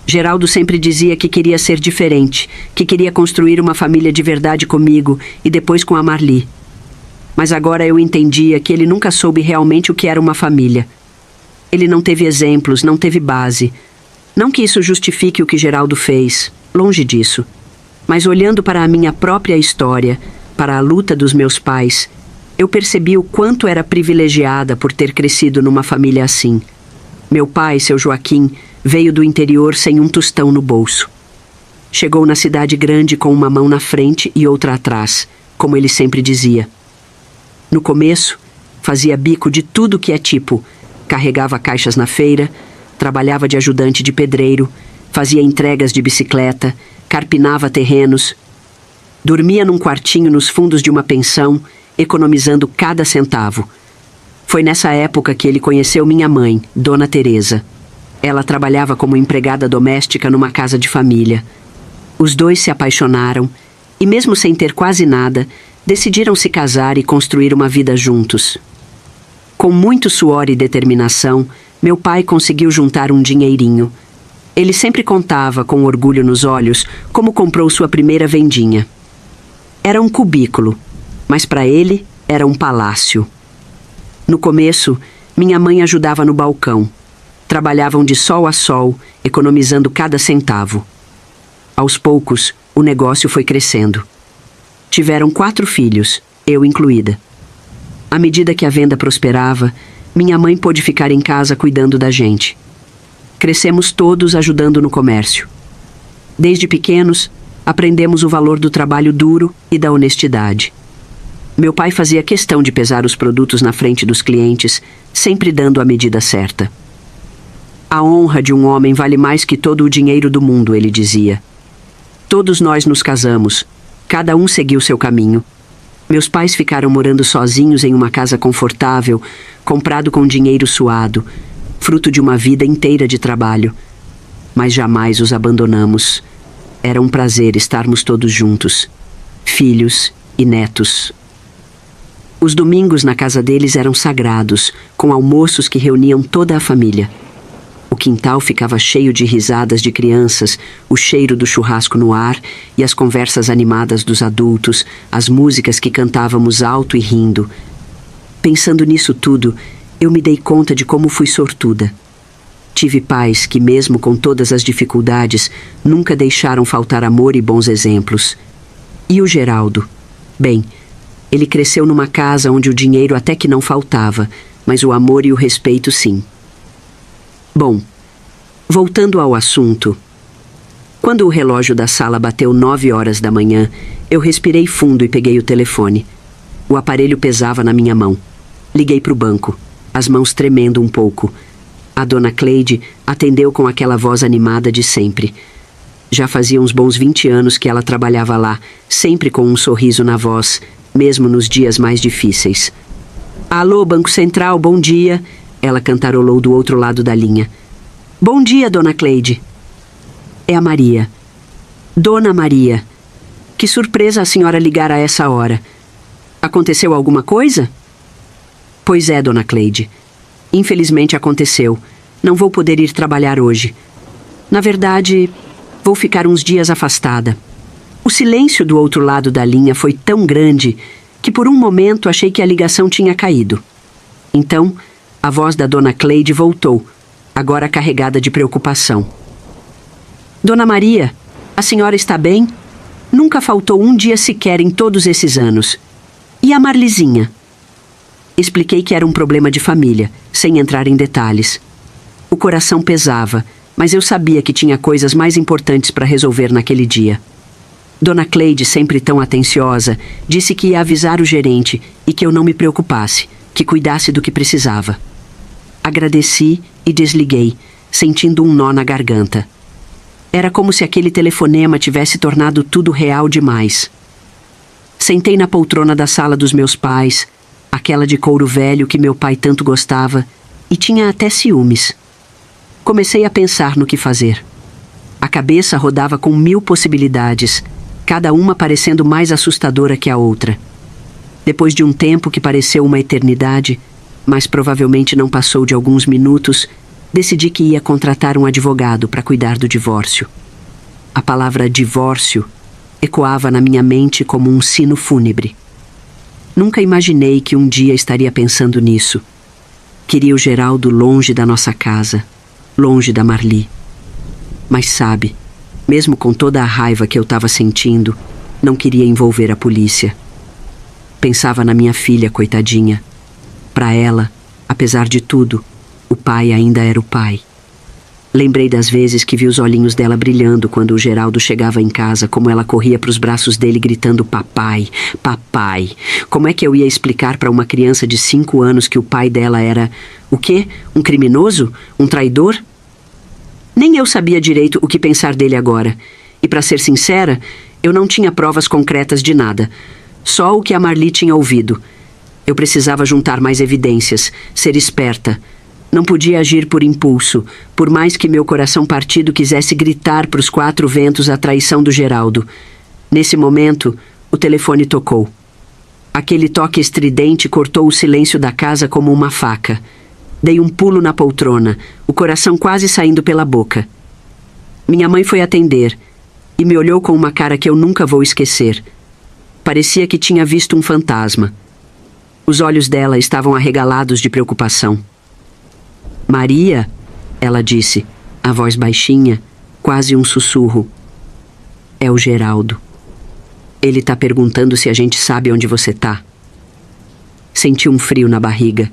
Geraldo sempre dizia que queria ser diferente, que queria construir uma família de verdade comigo e depois com a Marli. Mas agora eu entendia que ele nunca soube realmente o que era uma família. Ele não teve exemplos, não teve base. Não que isso justifique o que Geraldo fez, longe disso. Mas olhando para a minha própria história, para a luta dos meus pais, eu percebi o quanto era privilegiada por ter crescido numa família assim. Meu pai, seu Joaquim, veio do interior sem um tostão no bolso. Chegou na cidade grande com uma mão na frente e outra atrás, como ele sempre dizia. No começo, fazia bico de tudo que é tipo. Carregava caixas na feira, trabalhava de ajudante de pedreiro, fazia entregas de bicicleta, carpinava terrenos. Dormia num quartinho nos fundos de uma pensão, economizando cada centavo. Foi nessa época que ele conheceu minha mãe, Dona Teresa. Ela trabalhava como empregada doméstica numa casa de família. Os dois se apaixonaram e, mesmo sem ter quase nada, decidiram se casar e construir uma vida juntos. Com muito suor e determinação, meu pai conseguiu juntar um dinheirinho. Ele sempre contava, com orgulho nos olhos, como comprou sua primeira vendinha. Era um cubículo, mas para ele era um palácio. No começo, minha mãe ajudava no balcão. Trabalhavam de sol a sol, economizando cada centavo. Aos poucos, o negócio foi crescendo. Tiveram 4 filhos, eu incluída. À medida que a venda prosperava, minha mãe pôde ficar em casa cuidando da gente. Crescemos todos ajudando no comércio. Desde pequenos, aprendemos o valor do trabalho duro e da honestidade. Meu pai fazia questão de pesar os produtos na frente dos clientes, sempre dando a medida certa. A honra de um homem vale mais que todo o dinheiro do mundo, ele dizia. Todos nós nos casamos, cada um seguiu seu caminho. Meus pais ficaram morando sozinhos em uma casa confortável, comprado com dinheiro suado, fruto de uma vida inteira de trabalho. Mas jamais os abandonamos. Era um prazer estarmos todos juntos, filhos e netos. Os domingos na casa deles eram sagrados, com almoços que reuniam toda a família. O quintal ficava cheio de risadas de crianças, o cheiro do churrasco no ar e as conversas animadas dos adultos, as músicas que cantávamos alto e rindo. Pensando nisso tudo, eu me dei conta de como fui sortuda. Tive pais que, mesmo com todas as dificuldades, nunca deixaram faltar amor e bons exemplos. E o Geraldo? Bem, ele cresceu numa casa onde o dinheiro até que não faltava, mas o amor e o respeito sim. Bom, voltando ao assunto. Quando o relógio da sala bateu 9 horas da manhã, eu respirei fundo e peguei o telefone. O aparelho pesava na minha mão. Liguei para o banco, as mãos tremendo um pouco. A dona Cleide atendeu com aquela voz animada de sempre. Já fazia uns bons 20 anos que ela trabalhava lá, sempre com um sorriso na voz, mesmo nos dias mais difíceis. Alô, Banco Central, bom dia. Ela cantarolou do outro lado da linha. Bom dia, dona Cleide. É a Maria. Dona Maria. Que surpresa a senhora ligar a essa hora. Aconteceu alguma coisa? Pois é, dona Cleide. Infelizmente aconteceu. Não vou poder ir trabalhar hoje. Na verdade, vou ficar uns dias afastada. O silêncio do outro lado da linha foi tão grande que por um momento achei que a ligação tinha caído. Então, a voz da dona Cleide voltou, agora carregada de preocupação. Dona Maria, a senhora está bem? Nunca faltou um dia sequer em todos esses anos. E a Marlizinha? Expliquei que era um problema de família, sem entrar em detalhes. O coração pesava, mas eu sabia que tinha coisas mais importantes para resolver naquele dia. Dona Cleide, sempre tão atenciosa, disse que ia avisar o gerente e que eu não me preocupasse, que cuidasse do que precisava. Agradeci e desliguei, sentindo um nó na garganta. Era como se aquele telefonema tivesse tornado tudo real demais. Sentei na poltrona da sala dos meus pais, aquela de couro velho que meu pai tanto gostava, e tinha até ciúmes. Comecei a pensar no que fazer. A cabeça rodava com 1000 possibilidades, cada uma parecendo mais assustadora que a outra. Depois de um tempo que pareceu uma eternidade, mas provavelmente não passou de alguns minutos, decidi que ia contratar um advogado para cuidar do divórcio. A palavra divórcio ecoava na minha mente como um sino fúnebre. Nunca imaginei que um dia estaria pensando nisso. Queria o Geraldo longe da nossa casa, longe da Marli. Mas sabe, mesmo com toda a raiva que eu estava sentindo, não queria envolver a polícia. Pensava na minha filha, coitadinha. Para ela, apesar de tudo, o pai ainda era o pai. Lembrei das vezes que vi os olhinhos dela brilhando quando o Geraldo chegava em casa, como ela corria para os braços dele gritando papai, papai. Como é que eu ia explicar para uma criança de 5 anos que o pai dela era, o quê? Um criminoso? Um traidor? Nem eu sabia direito o que pensar dele agora. E para ser sincera, eu não tinha provas concretas de nada. Só o que a Marli tinha ouvido. Eu precisava juntar mais evidências, ser esperta. Não podia agir por impulso, por mais que meu coração partido quisesse gritar para os 4 ventos a traição do Geraldo. Nesse momento, o telefone tocou. Aquele toque estridente cortou o silêncio da casa como uma faca. Dei um pulo na poltrona, o coração quase saindo pela boca. Minha mãe foi atender e me olhou com uma cara que eu nunca vou esquecer. Parecia que tinha visto um fantasma. Os olhos dela estavam arregalados de preocupação. Maria, ela disse, a voz baixinha, quase um sussurro. É o Geraldo. Ele tá perguntando se a gente sabe onde você tá. Senti um frio na barriga.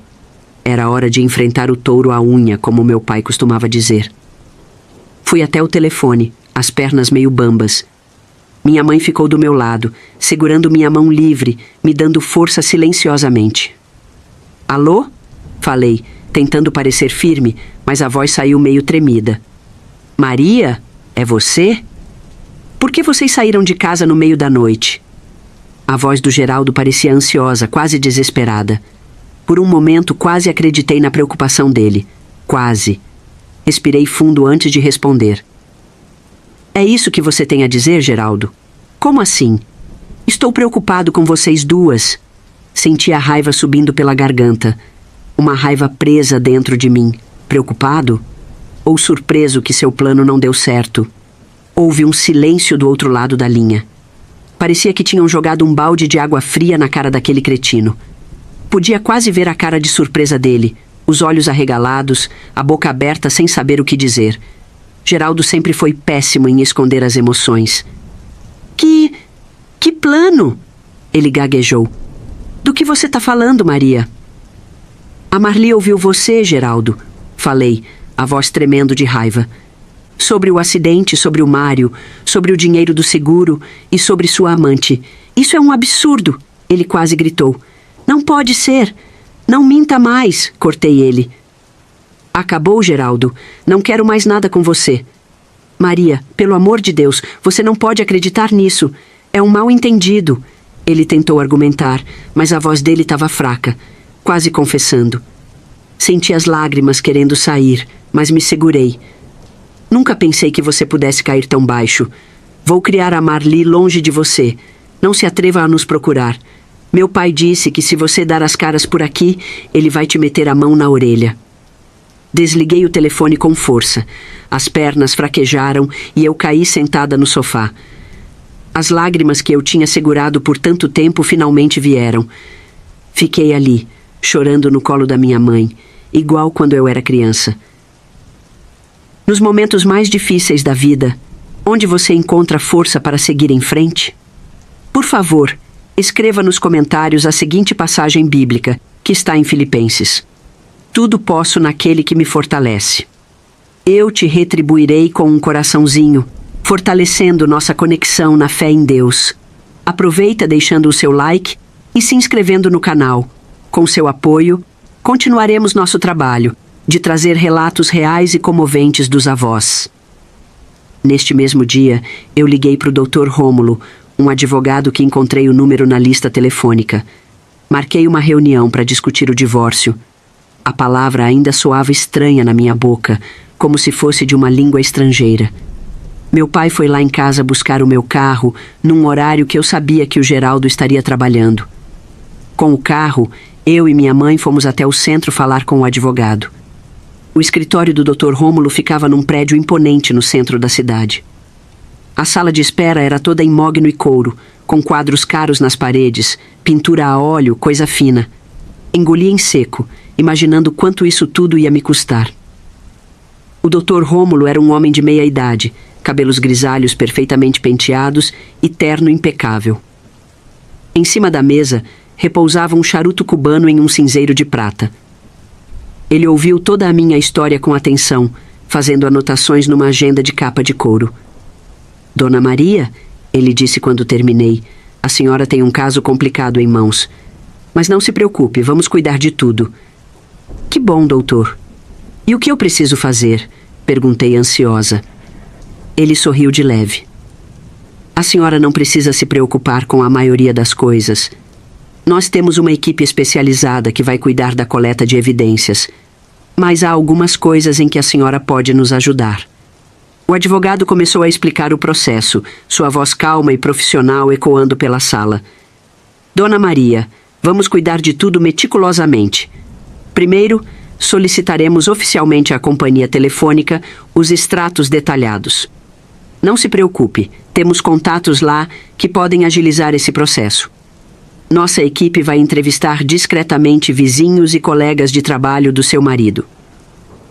Era hora de enfrentar o touro à unha, como meu pai costumava dizer. Fui até o telefone, as pernas meio bambas. Minha mãe ficou do meu lado, segurando minha mão livre, me dando força silenciosamente. Alô? Falei, tentando parecer firme, mas a voz saiu meio tremida. Maria? É você? Por que vocês saíram de casa no meio da noite? A voz do Geraldo parecia ansiosa, quase desesperada. Por um momento, quase acreditei na preocupação dele. Quase. Respirei fundo antes de responder. É isso que você tem a dizer, Geraldo? Como assim? Estou preocupado com vocês duas. Senti a raiva subindo pela garganta. Uma raiva presa dentro de mim. Preocupado? Ou surpreso que seu plano não deu certo? Houve um silêncio do outro lado da linha. Parecia que tinham jogado um balde de água fria na cara daquele cretino. Podia quase ver a cara de surpresa dele, os olhos arregalados, a boca aberta sem saber o que dizer. Geraldo sempre foi péssimo em esconder as emoções. Que plano? Ele gaguejou. Do que você tá falando, Maria? A Marli ouviu você, Geraldo. Falei, a voz tremendo de raiva. Sobre o acidente, sobre o Mário, sobre o dinheiro do seguro e sobre sua amante. Isso é um absurdo, ele quase gritou. Não pode ser. Não minta mais, cortei ele. Acabou, Geraldo. Não quero mais nada com você. Maria, pelo amor de Deus, você não pode acreditar nisso. É um mal-entendido. Ele tentou argumentar, mas a voz dele estava fraca, quase confessando. Senti as lágrimas querendo sair, mas me segurei. Nunca pensei que você pudesse cair tão baixo. Vou criar a Marli longe de você. Não se atreva a nos procurar. Meu pai disse que se você dar as caras por aqui, ele vai te meter a mão na orelha. Desliguei o telefone com força. As pernas fraquejaram e eu caí sentada no sofá. As lágrimas que eu tinha segurado por tanto tempo finalmente vieram. Fiquei ali, chorando no colo da minha mãe, igual quando eu era criança. Nos momentos mais difíceis da vida, onde você encontra força para seguir em frente? Por favor, escreva nos comentários a seguinte passagem bíblica, que está em Filipenses. Tudo posso naquele que me fortalece. Eu te retribuirei com um coraçãozinho, fortalecendo nossa conexão na fé em Deus. Aproveita deixando o seu like e se inscrevendo no canal. Com seu apoio, continuaremos nosso trabalho de trazer relatos reais e comoventes dos avós. Neste mesmo dia, eu liguei para o Dr. Rômulo, um advogado que encontrei o número na lista telefônica. Marquei uma reunião para discutir o divórcio. A palavra ainda soava estranha na minha boca, como se fosse de uma língua estrangeira. Meu pai foi lá em casa buscar o meu carro, num horário que eu sabia que o Geraldo estaria trabalhando. Com o carro, eu e minha mãe fomos até o centro falar com o advogado. O escritório do Dr. Rômulo ficava num prédio imponente no centro da cidade. A sala de espera era toda em mogno e couro, com quadros caros nas paredes, pintura a óleo, coisa fina. Engoli em seco, imaginando quanto isso tudo ia me custar. O Dr. Rômulo era um homem de meia idade, cabelos grisalhos perfeitamente penteados e terno impecável. Em cima da mesa, repousava um charuto cubano em um cinzeiro de prata. Ele ouviu toda a minha história com atenção, fazendo anotações numa agenda de capa de couro. Dona Maria, ele disse quando terminei, a senhora tem um caso complicado em mãos. Mas não se preocupe, vamos cuidar de tudo. Que bom, doutor. E o que eu preciso fazer? Perguntei ansiosa. Ele sorriu de leve. A senhora não precisa se preocupar com a maioria das coisas. Nós temos uma equipe especializada que vai cuidar da coleta de evidências. Mas há algumas coisas em que a senhora pode nos ajudar. O advogado começou a explicar o processo, sua voz calma e profissional ecoando pela sala. Dona Maria, vamos cuidar de tudo meticulosamente. Primeiro, solicitaremos oficialmente à companhia telefônica os extratos detalhados. Não se preocupe, temos contatos lá que podem agilizar esse processo. Nossa equipe vai entrevistar discretamente vizinhos e colegas de trabalho do seu marido.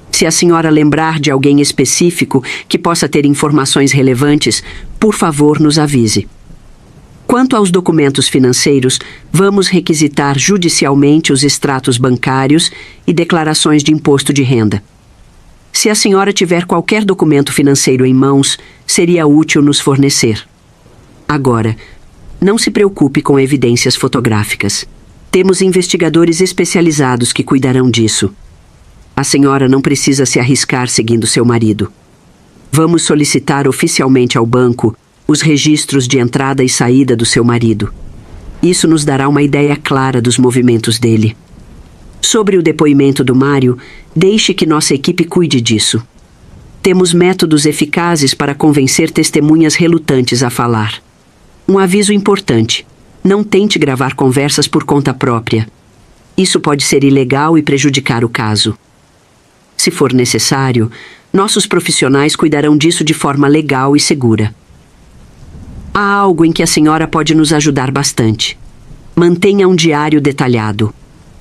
Se a senhora lembrar de alguém específico que possa ter informações relevantes, por favor, nos avise. Quanto aos documentos financeiros, vamos requisitar judicialmente os extratos bancários e declarações de imposto de renda. Se a senhora tiver qualquer documento financeiro em mãos, seria útil nos fornecer. Agora, não se preocupe com evidências fotográficas. Temos investigadores especializados que cuidarão disso. A senhora não precisa se arriscar seguindo seu marido. Vamos solicitar oficialmente ao banco os registros de entrada e saída do seu marido. Isso nos dará uma ideia clara dos movimentos dele. Sobre o depoimento do Mário, deixe que nossa equipe cuide disso. Temos métodos eficazes para convencer testemunhas relutantes a falar. Um aviso importante: não tente gravar conversas por conta própria. Isso pode ser ilegal e prejudicar o caso. Se for necessário, nossos profissionais cuidarão disso de forma legal e segura. Há algo em que a senhora pode nos ajudar bastante. Mantenha um diário detalhado.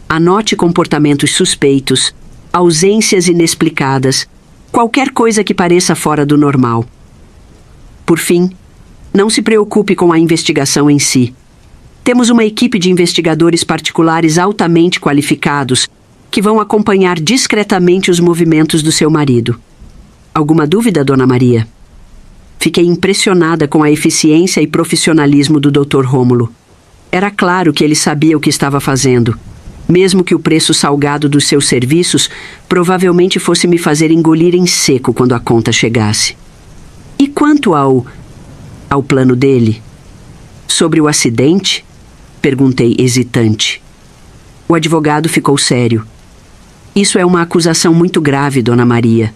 Anote comportamentos suspeitos, ausências inexplicadas, qualquer coisa que pareça fora do normal. Por fim, não se preocupe com a investigação em si. Temos uma equipe de investigadores particulares altamente qualificados que vão acompanhar discretamente os movimentos do seu marido. Alguma dúvida, Dona Maria? Fiquei impressionada com a eficiência e profissionalismo do Dr. Rômulo. Era claro que ele sabia o que estava fazendo, mesmo que o preço salgado dos seus serviços provavelmente fosse me fazer engolir em seco quando a conta chegasse. E quanto ao plano dele? Sobre o acidente? Perguntei hesitante. O advogado ficou sério. Isso é uma acusação muito grave, Dona Maria.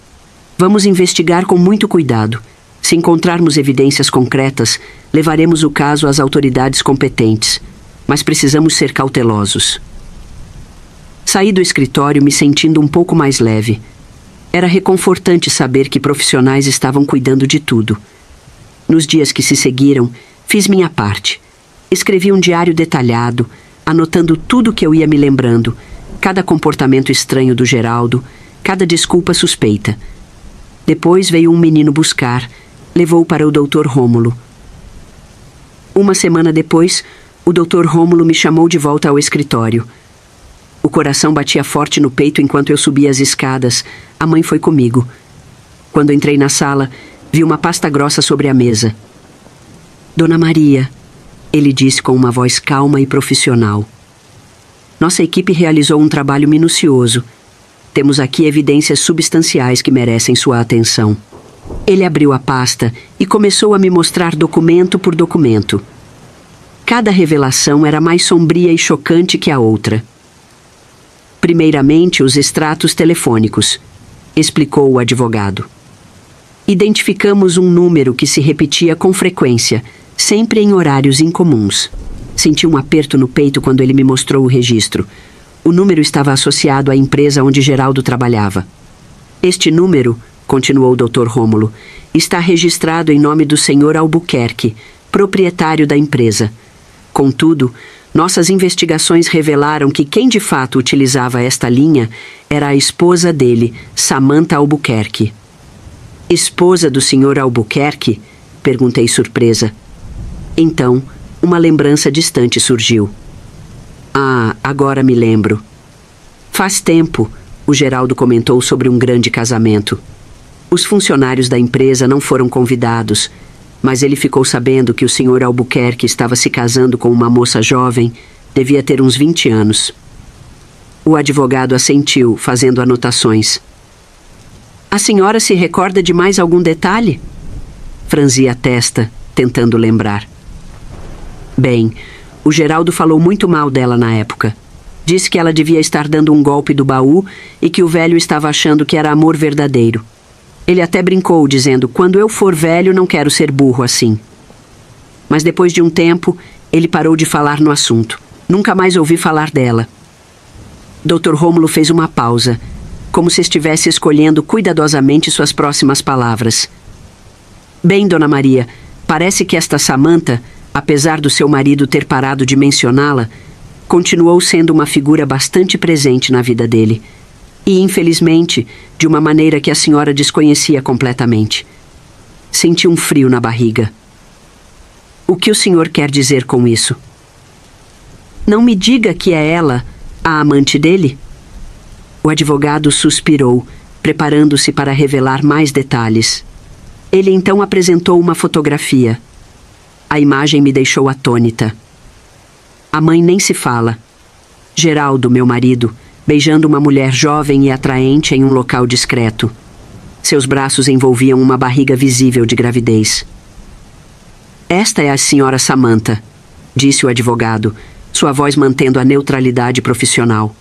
Vamos investigar com muito cuidado. Se encontrarmos evidências concretas, levaremos o caso às autoridades competentes, mas precisamos ser cautelosos. Saí do escritório me sentindo um pouco mais leve. Era reconfortante saber que profissionais estavam cuidando de tudo. Nos dias que se seguiram, fiz minha parte. Escrevi um diário detalhado, anotando tudo que eu ia me lembrando, cada comportamento estranho do Geraldo, cada desculpa suspeita. Depois veio um menino buscar, levou para o Dr. Rômulo. Uma semana depois, o Dr. Rômulo me chamou de volta ao escritório. O coração batia forte no peito enquanto eu subia as escadas. A mãe foi comigo. Quando entrei na sala, vi uma pasta grossa sobre a mesa. Dona Maria, ele disse com uma voz calma e profissional. Nossa equipe realizou um trabalho minucioso. Temos aqui evidências substanciais que merecem sua atenção. Ele abriu a pasta e começou a me mostrar documento por documento. Cada revelação era mais sombria e chocante que a outra. Primeiramente, os extratos telefônicos, explicou o advogado. Identificamos um número que se repetia com frequência, sempre em horários incomuns. Senti um aperto no peito quando ele me mostrou o registro. O número estava associado à empresa onde Geraldo trabalhava. Este número, continuou o Dr. Rômulo, está registrado em nome do Sr. Albuquerque, proprietário da empresa. Contudo, nossas investigações revelaram que quem de fato utilizava esta linha era a esposa dele, Samantha Albuquerque. Esposa do Sr. Albuquerque? Perguntei surpresa. Então, uma lembrança distante surgiu. Ah, agora me lembro. Faz tempo, o Geraldo comentou sobre um grande casamento. Os funcionários da empresa não foram convidados, mas ele ficou sabendo que o Sr. Albuquerque estava se casando com uma moça jovem, devia ter uns 20 anos. O advogado assentiu, fazendo anotações. A senhora se recorda de mais algum detalhe? Franzi a testa, tentando lembrar. Bem, o Geraldo falou muito mal dela na época. Disse que ela devia estar dando um golpe do baú e que o velho estava achando que era amor verdadeiro. Ele até brincou, dizendo, quando eu for velho não quero ser burro assim. Mas depois de um tempo, ele parou de falar no assunto. Nunca mais ouvi falar dela. Dr. Rômulo fez uma pausa, como se estivesse escolhendo cuidadosamente suas próximas palavras. Bem, Dona Maria, parece que esta Samantha, apesar do seu marido ter parado de mencioná-la, continuou sendo uma figura bastante presente na vida dele. E, infelizmente, de uma maneira que a senhora desconhecia completamente. Senti um frio na barriga. O que o senhor quer dizer com isso? Não me diga que é ela, a amante dele? O advogado suspirou, preparando-se para revelar mais detalhes. Ele então apresentou uma fotografia. A imagem me deixou atônita. A mãe nem se fala. Geraldo, meu marido, beijando uma mulher jovem e atraente em um local discreto. Seus braços envolviam uma barriga visível de gravidez. Esta é a senhora Samantha, disse o advogado, sua voz mantendo a neutralidade profissional.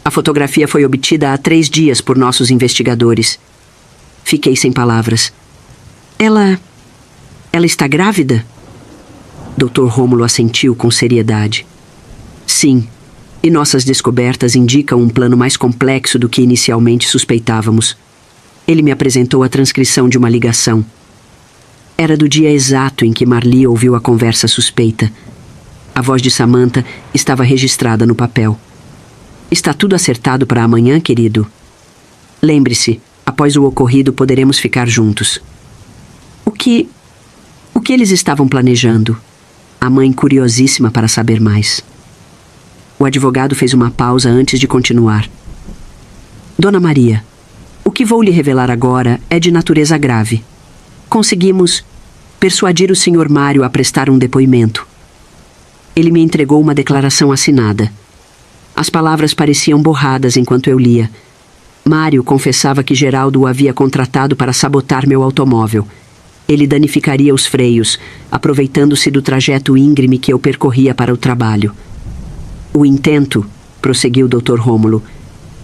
A fotografia foi obtida há 3 dias por nossos investigadores. Fiquei sem palavras. Ela está grávida? Dr. Rômulo assentiu com seriedade. Sim, e nossas descobertas indicam um plano mais complexo do que inicialmente suspeitávamos. Ele me apresentou a transcrição de uma ligação. Era do dia exato em que Marli ouviu a conversa suspeita. A voz de Samantha estava registrada no papel. Está tudo acertado para amanhã, querido? Lembre-se, após o ocorrido poderemos ficar juntos. O que eles estavam planejando? A mãe curiosíssima para saber mais. O advogado fez uma pausa antes de continuar. Dona Maria, o que vou lhe revelar agora é de natureza grave. Conseguimos persuadir o Sr. Mário a prestar um depoimento. Ele me entregou uma declaração assinada. As palavras pareciam borradas enquanto eu lia. Mário confessava que Geraldo o havia contratado para sabotar meu automóvel. Ele danificaria os freios, aproveitando-se do trajeto íngreme que eu percorria para o trabalho. O intento, prosseguiu o Dr. Rômulo,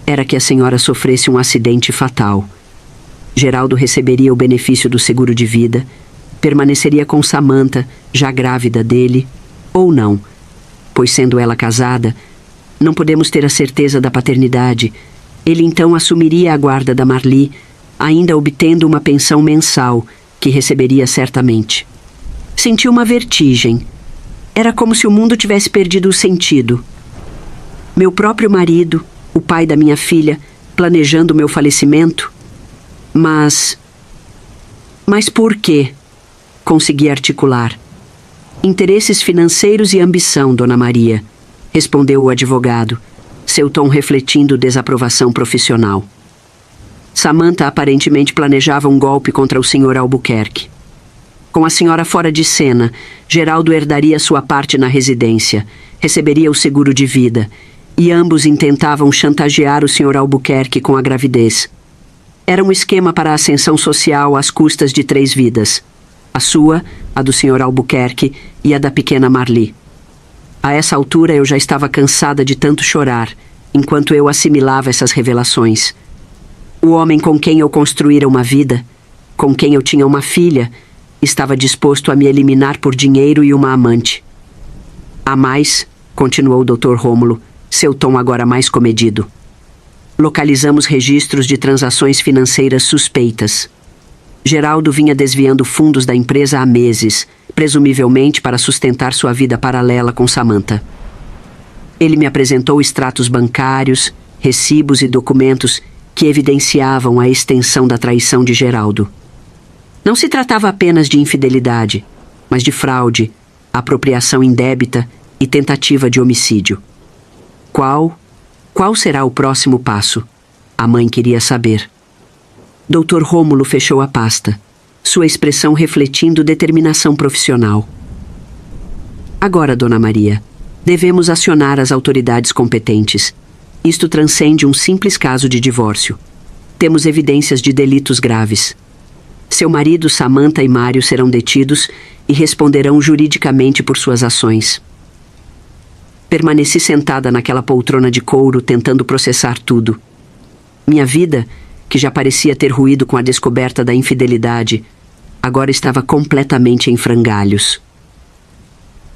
era que a senhora sofresse um acidente fatal. Geraldo receberia o benefício do seguro de vida, permaneceria com Samantha, já grávida dele, ou não, pois sendo ela casada, não podemos ter a certeza da paternidade. Ele então assumiria a guarda da Marli, ainda obtendo uma pensão mensal, que receberia certamente. Senti uma vertigem. Era como se o mundo tivesse perdido o sentido. Meu próprio marido, o pai da minha filha, planejando meu falecimento. Mas por quê? Consegui articular. Interesses financeiros e ambição, Dona Maria, respondeu o advogado, seu tom refletindo desaprovação profissional. Samantha aparentemente planejava um golpe contra o Sr. Albuquerque. Com a senhora fora de cena, Geraldo herdaria sua parte na residência, receberia o seguro de vida, e ambos intentavam chantagear o Sr. Albuquerque com a gravidez. Era um esquema para a ascensão social às custas de 3 vidas. A sua, a do Sr. Albuquerque e a da pequena Marli. A essa altura eu já estava cansada de tanto chorar, enquanto eu assimilava essas revelações. O homem com quem eu construíra uma vida, com quem eu tinha uma filha, estava disposto a me eliminar por dinheiro e uma amante. Há mais, continuou o Dr. Rômulo, seu tom agora mais comedido. Localizamos registros de transações financeiras suspeitas. Geraldo vinha desviando fundos da empresa há meses, presumivelmente para sustentar sua vida paralela com Samantha. Ele me apresentou extratos bancários, recibos e documentos que evidenciavam a extensão da traição de Geraldo. Não se tratava apenas de infidelidade, mas de fraude, apropriação indébita e tentativa de homicídio. Qual será o próximo passo? A mãe queria saber. Dr. Rômulo fechou a pasta, sua expressão refletindo determinação profissional. Agora, Dona Maria, devemos acionar as autoridades competentes. Isto transcende um simples caso de divórcio. Temos evidências de delitos graves. Seu marido, Samantha e Mário serão detidos e responderão juridicamente por suas ações. Permaneci sentada naquela poltrona de couro tentando processar tudo. Minha vida, que já parecia ter ruído com a descoberta da infidelidade, agora estava completamente em frangalhos.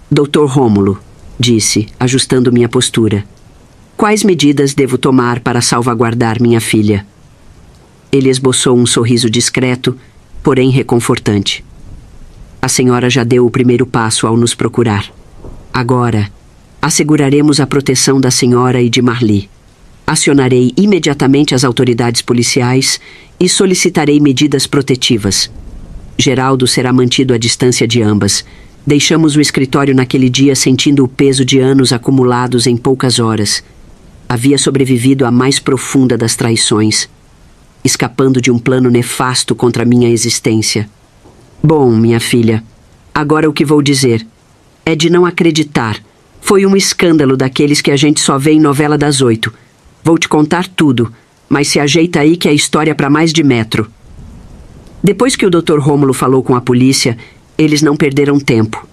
Dr. Rômulo, disse, ajustando minha postura. Quais medidas devo tomar para salvaguardar minha filha? Ele esboçou um sorriso discreto, porém reconfortante. A senhora já deu o primeiro passo ao nos procurar. Agora, asseguraremos a proteção da senhora e de Marli. Acionarei imediatamente as autoridades policiais e solicitarei medidas protetivas. Geraldo será mantido à distância de ambas, Deixamos o escritório naquele dia sentindo o peso de anos acumulados em poucas horas. Havia sobrevivido à mais profunda das traições, escapando de um plano nefasto contra minha existência. Bom, minha filha, agora o que vou dizer é de não acreditar. Foi um escândalo daqueles que a gente só vê em novela das 8. Vou te contar tudo, mas se ajeita aí que é história para mais de metro. Depois que o Dr. Rômulo falou com a polícia, eles não perderam tempo.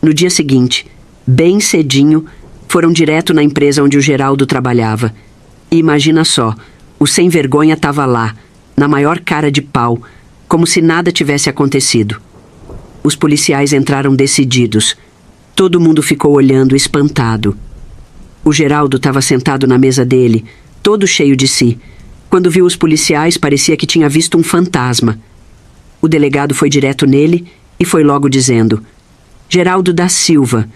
No dia seguinte, bem cedinho, foram direto na empresa onde o Geraldo trabalhava. E imagina só, o sem-vergonha estava lá, na maior cara de pau, como se nada tivesse acontecido. Os policiais entraram decididos. Todo mundo ficou olhando, espantado. O Geraldo estava sentado na mesa dele, todo cheio de si. Quando viu os policiais, parecia que tinha visto um fantasma. O delegado foi direto nele e foi logo dizendo: Geraldo da Silva,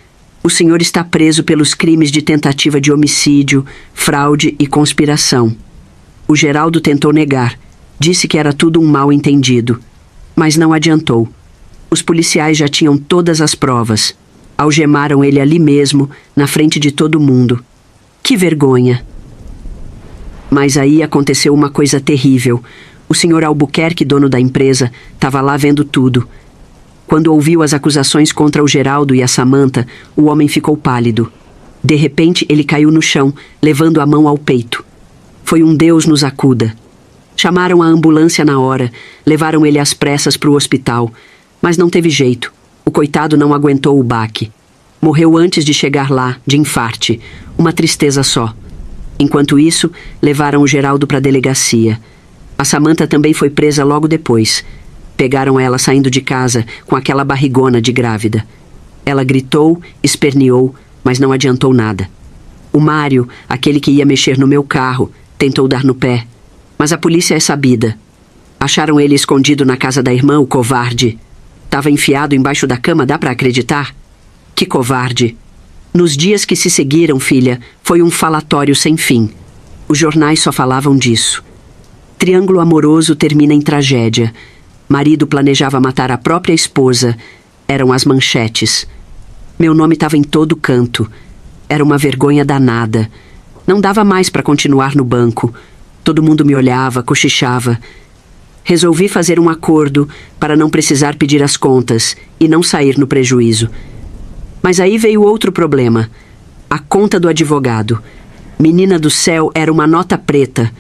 o senhor está preso pelos crimes de tentativa de homicídio, fraude e conspiração. O Geraldo tentou negar, disse que era tudo um mal-entendido. Mas não adiantou. Os policiais já tinham todas as provas. Algemaram ele ali mesmo, na frente de todo mundo. Que vergonha! Mas aí aconteceu uma coisa terrível. O senhor Albuquerque, dono da empresa, estava lá vendo tudo. Quando ouviu as acusações contra o Geraldo e a Samantha, o homem ficou pálido. De repente, ele caiu no chão, levando a mão ao peito. Foi um Deus nos acuda. Chamaram a ambulância na hora, levaram ele às pressas para o hospital. Mas não teve jeito. O coitado não aguentou o baque. Morreu antes de chegar lá, de infarte. Uma tristeza só. Enquanto isso, levaram o Geraldo para a delegacia. A Samantha também foi presa logo depois. Pegaram ela saindo de casa com aquela barrigona de grávida. Ela gritou, esperneou, mas não adiantou nada. O Mário, aquele que ia mexer no meu carro, tentou dar no pé. Mas a polícia é sabida. Acharam ele escondido na casa da irmã, o covarde. Estava enfiado embaixo da cama, dá para acreditar? Que covarde! Nos dias que se seguiram, filha, foi um falatório sem fim. Os jornais só falavam disso. Triângulo amoroso termina em tragédia. Marido planejava matar a própria esposa. Eram as manchetes. Meu nome estava em todo canto. Era uma vergonha danada. Não dava mais para continuar no banco. Todo mundo me olhava, cochichava. Resolvi fazer um acordo para não precisar pedir as contas e não sair no prejuízo. Mas aí veio outro problema. A conta do advogado. Menina do céu, era uma nota preta.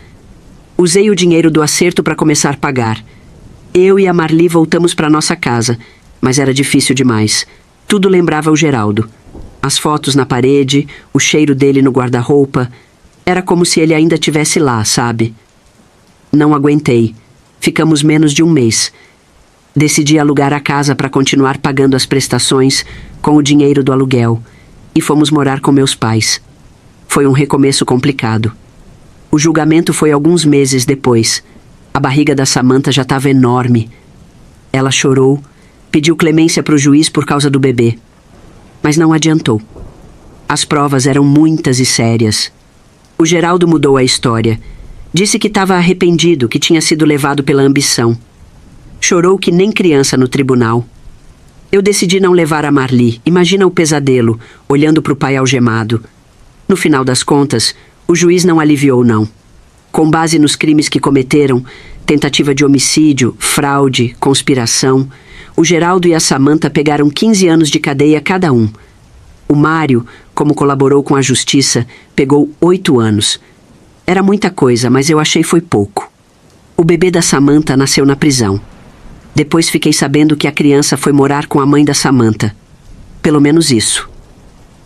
Usei o dinheiro do acerto para começar a pagar. Eu e a Marli voltamos para nossa casa, mas era difícil demais. Tudo lembrava o Geraldo. As fotos na parede, o cheiro dele no guarda-roupa. Era como se ele ainda estivesse lá, sabe? Não aguentei. Ficamos menos de um mês. Decidi alugar a casa para continuar pagando as prestações com o dinheiro do aluguel. E fomos morar com meus pais. Foi um recomeço complicado. O julgamento foi alguns meses depois. A barriga da Samantha já estava enorme. Ela chorou, pediu clemência para o juiz por causa do bebê. Mas não adiantou. As provas eram muitas e sérias. O Geraldo mudou a história. Disse que estava arrependido, que tinha sido levado pela ambição. Chorou que nem criança no tribunal. Eu decidi não levar a Marli. Imagina o pesadelo, olhando para o pai algemado. No final das contas, o juiz não aliviou, não. Com base nos crimes que cometeram, tentativa de homicídio, fraude, conspiração, o Geraldo e a Samantha pegaram 15 anos de cadeia cada um. O Mário, como colaborou com a justiça, pegou 8 anos. Era muita coisa, mas eu achei foi pouco. O bebê da Samantha nasceu na prisão. Depois fiquei sabendo que a criança foi morar com a mãe da Samantha. Pelo menos isso.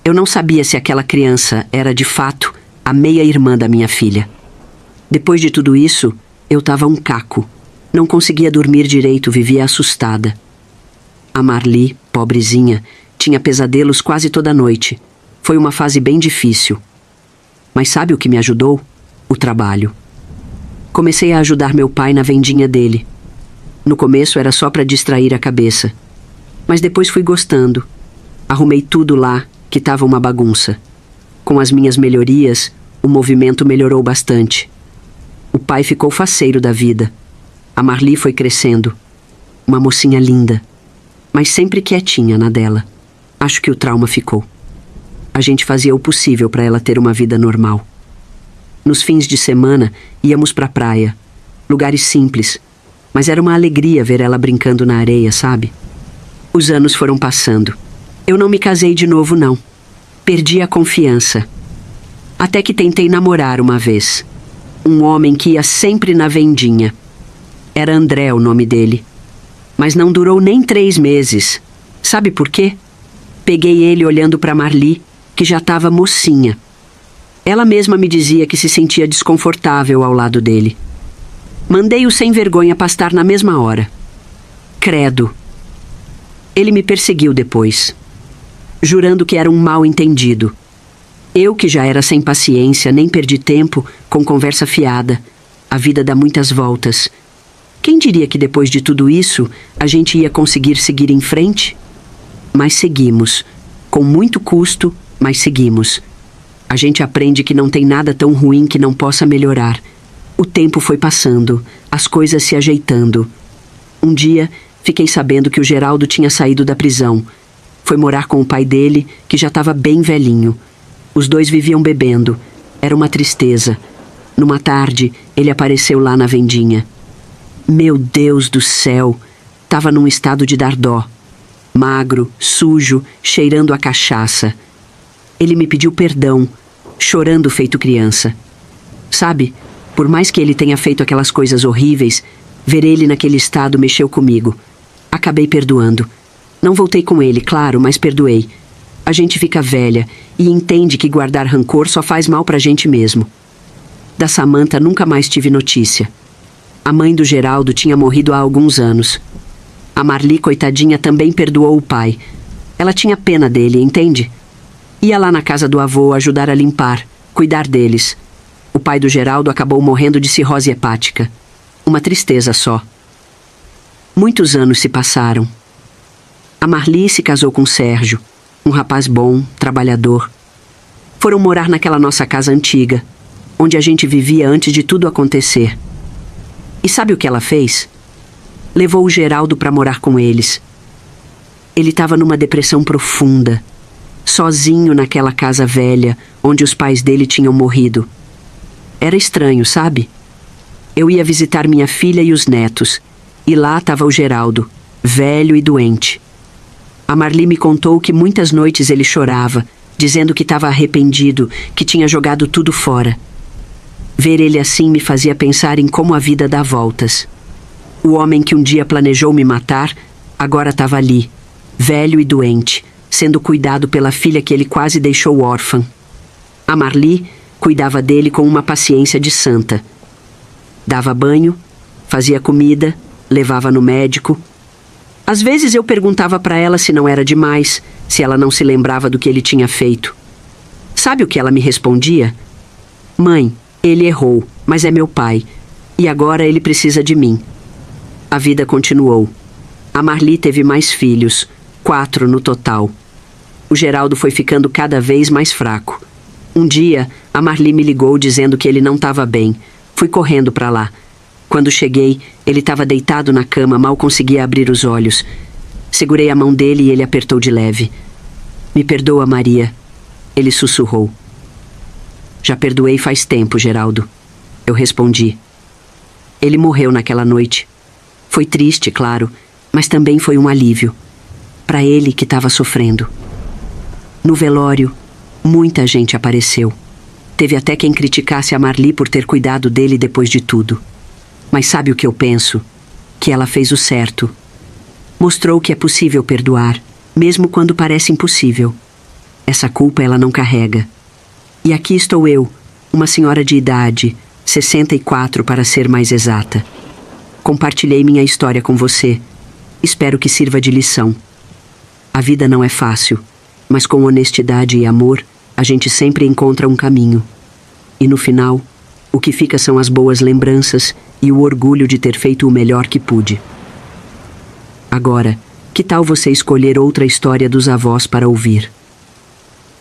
Eu não sabia se aquela criança era, de fato, a meia-irmã da minha filha. Depois de tudo isso, eu estava um caco. Não conseguia dormir direito, vivia assustada. A Marli, pobrezinha, tinha pesadelos quase toda noite. Foi uma fase bem difícil. Mas sabe o que me ajudou? O trabalho. Comecei a ajudar meu pai na vendinha dele. No começo era só para distrair a cabeça. Mas depois fui gostando. Arrumei tudo lá, que estava uma bagunça. Com as minhas melhorias, o movimento melhorou bastante. O pai ficou faceiro da vida. A Marli foi crescendo. Uma mocinha linda, mas sempre quietinha na dela. Acho que o trauma ficou. A gente fazia o possível para ela ter uma vida normal. Nos fins de semana, íamos pra praia. Lugares simples, mas era uma alegria ver ela brincando na areia, sabe? Os anos foram passando. Eu não me casei de novo, não. Perdi a confiança. Até que tentei namorar uma vez. Um homem que ia sempre na vendinha. Era André o nome dele. Mas não durou nem 3 meses. Sabe por quê? Peguei ele olhando para Marli, que já estava mocinha. Ela mesma me dizia que se sentia desconfortável ao lado dele. Mandei-o sem vergonha pastar na mesma hora. Credo. Ele me perseguiu depois, jurando que era um mal-entendido. Eu, que já era sem paciência, nem perdi tempo com conversa fiada. A vida dá muitas voltas. Quem diria que depois de tudo isso, a gente ia conseguir seguir em frente? Mas seguimos. Com muito custo, mas seguimos. A gente aprende que não tem nada tão ruim que não possa melhorar. O tempo foi passando, as coisas se ajeitando. Um dia, fiquei sabendo que o Geraldo tinha saído da prisão. Foi morar com o pai dele, que já estava bem velhinho. Os dois viviam bebendo. Era uma tristeza. Numa tarde, ele apareceu lá na vendinha. Meu Deus do céu! Tava num estado de dar dó. Magro, sujo, cheirando a cachaça. Ele me pediu perdão, chorando feito criança. Sabe, por mais que ele tenha feito aquelas coisas horríveis, ver ele naquele estado mexeu comigo. Acabei perdoando. Não voltei com ele, claro, mas perdoei. A gente fica velha e entende que guardar rancor só faz mal pra gente mesmo. Da Samantha nunca mais tive notícia. A mãe do Geraldo tinha morrido há alguns anos. A Marli, coitadinha, também perdoou o pai. Ela tinha pena dele, entende? Ia lá na casa do avô ajudar a limpar, cuidar deles. O pai do Geraldo acabou morrendo de cirrose hepática. Uma tristeza só. Muitos anos se passaram. A Marli se casou com Sérgio, um rapaz bom, trabalhador. Foram morar naquela nossa casa antiga, onde a gente vivia antes de tudo acontecer. E sabe o que ela fez? Levou o Geraldo para morar com eles. Ele estava numa depressão profunda, sozinho naquela casa velha, onde os pais dele tinham morrido. Era estranho, sabe? Eu ia visitar minha filha e os netos, e lá estava o Geraldo, velho e doente. A Marli me contou que muitas noites ele chorava, dizendo que estava arrependido, que tinha jogado tudo fora. Ver ele assim me fazia pensar em como a vida dá voltas. O homem que um dia planejou me matar, agora estava ali, velho e doente, sendo cuidado pela filha que ele quase deixou órfã. A Marli cuidava dele com uma paciência de santa. Dava banho, fazia comida, levava no médico. Às vezes eu perguntava para ela se não era demais, se ela não se lembrava do que ele tinha feito. Sabe o que ela me respondia? Mãe, ele errou, mas é meu pai, e agora ele precisa de mim. A vida continuou. A Marli teve mais filhos, 4 no total. O Geraldo foi ficando cada vez mais fraco. Um dia, a Marli me ligou dizendo que ele não estava bem. Fui correndo para lá. Quando cheguei, ele estava deitado na cama, mal conseguia abrir os olhos. Segurei a mão dele e ele apertou de leve. Me perdoa, Maria. Ele sussurrou. Já perdoei faz tempo, Geraldo. Eu respondi. Ele morreu naquela noite. Foi triste, claro, mas também foi um alívio. Para ele que estava sofrendo. No velório, muita gente apareceu. Teve até quem criticasse a Marli por ter cuidado dele depois de tudo. Mas sabe o que eu penso? Que ela fez o certo. Mostrou que é possível perdoar, mesmo quando parece impossível. Essa culpa ela não carrega. E aqui estou eu, uma senhora de idade, 64 para ser mais exata. Compartilhei minha história com você. Espero que sirva de lição. A vida não é fácil, mas com honestidade e amor, a gente sempre encontra um caminho. E no final, o que fica são as boas lembranças e o orgulho de ter feito o melhor que pude. Agora, que tal você escolher outra história dos avós para ouvir?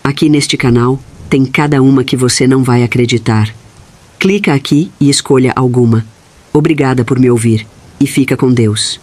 Aqui neste canal, tem cada uma que você não vai acreditar. Clica aqui e escolha alguma. Obrigada por me ouvir e fica com Deus.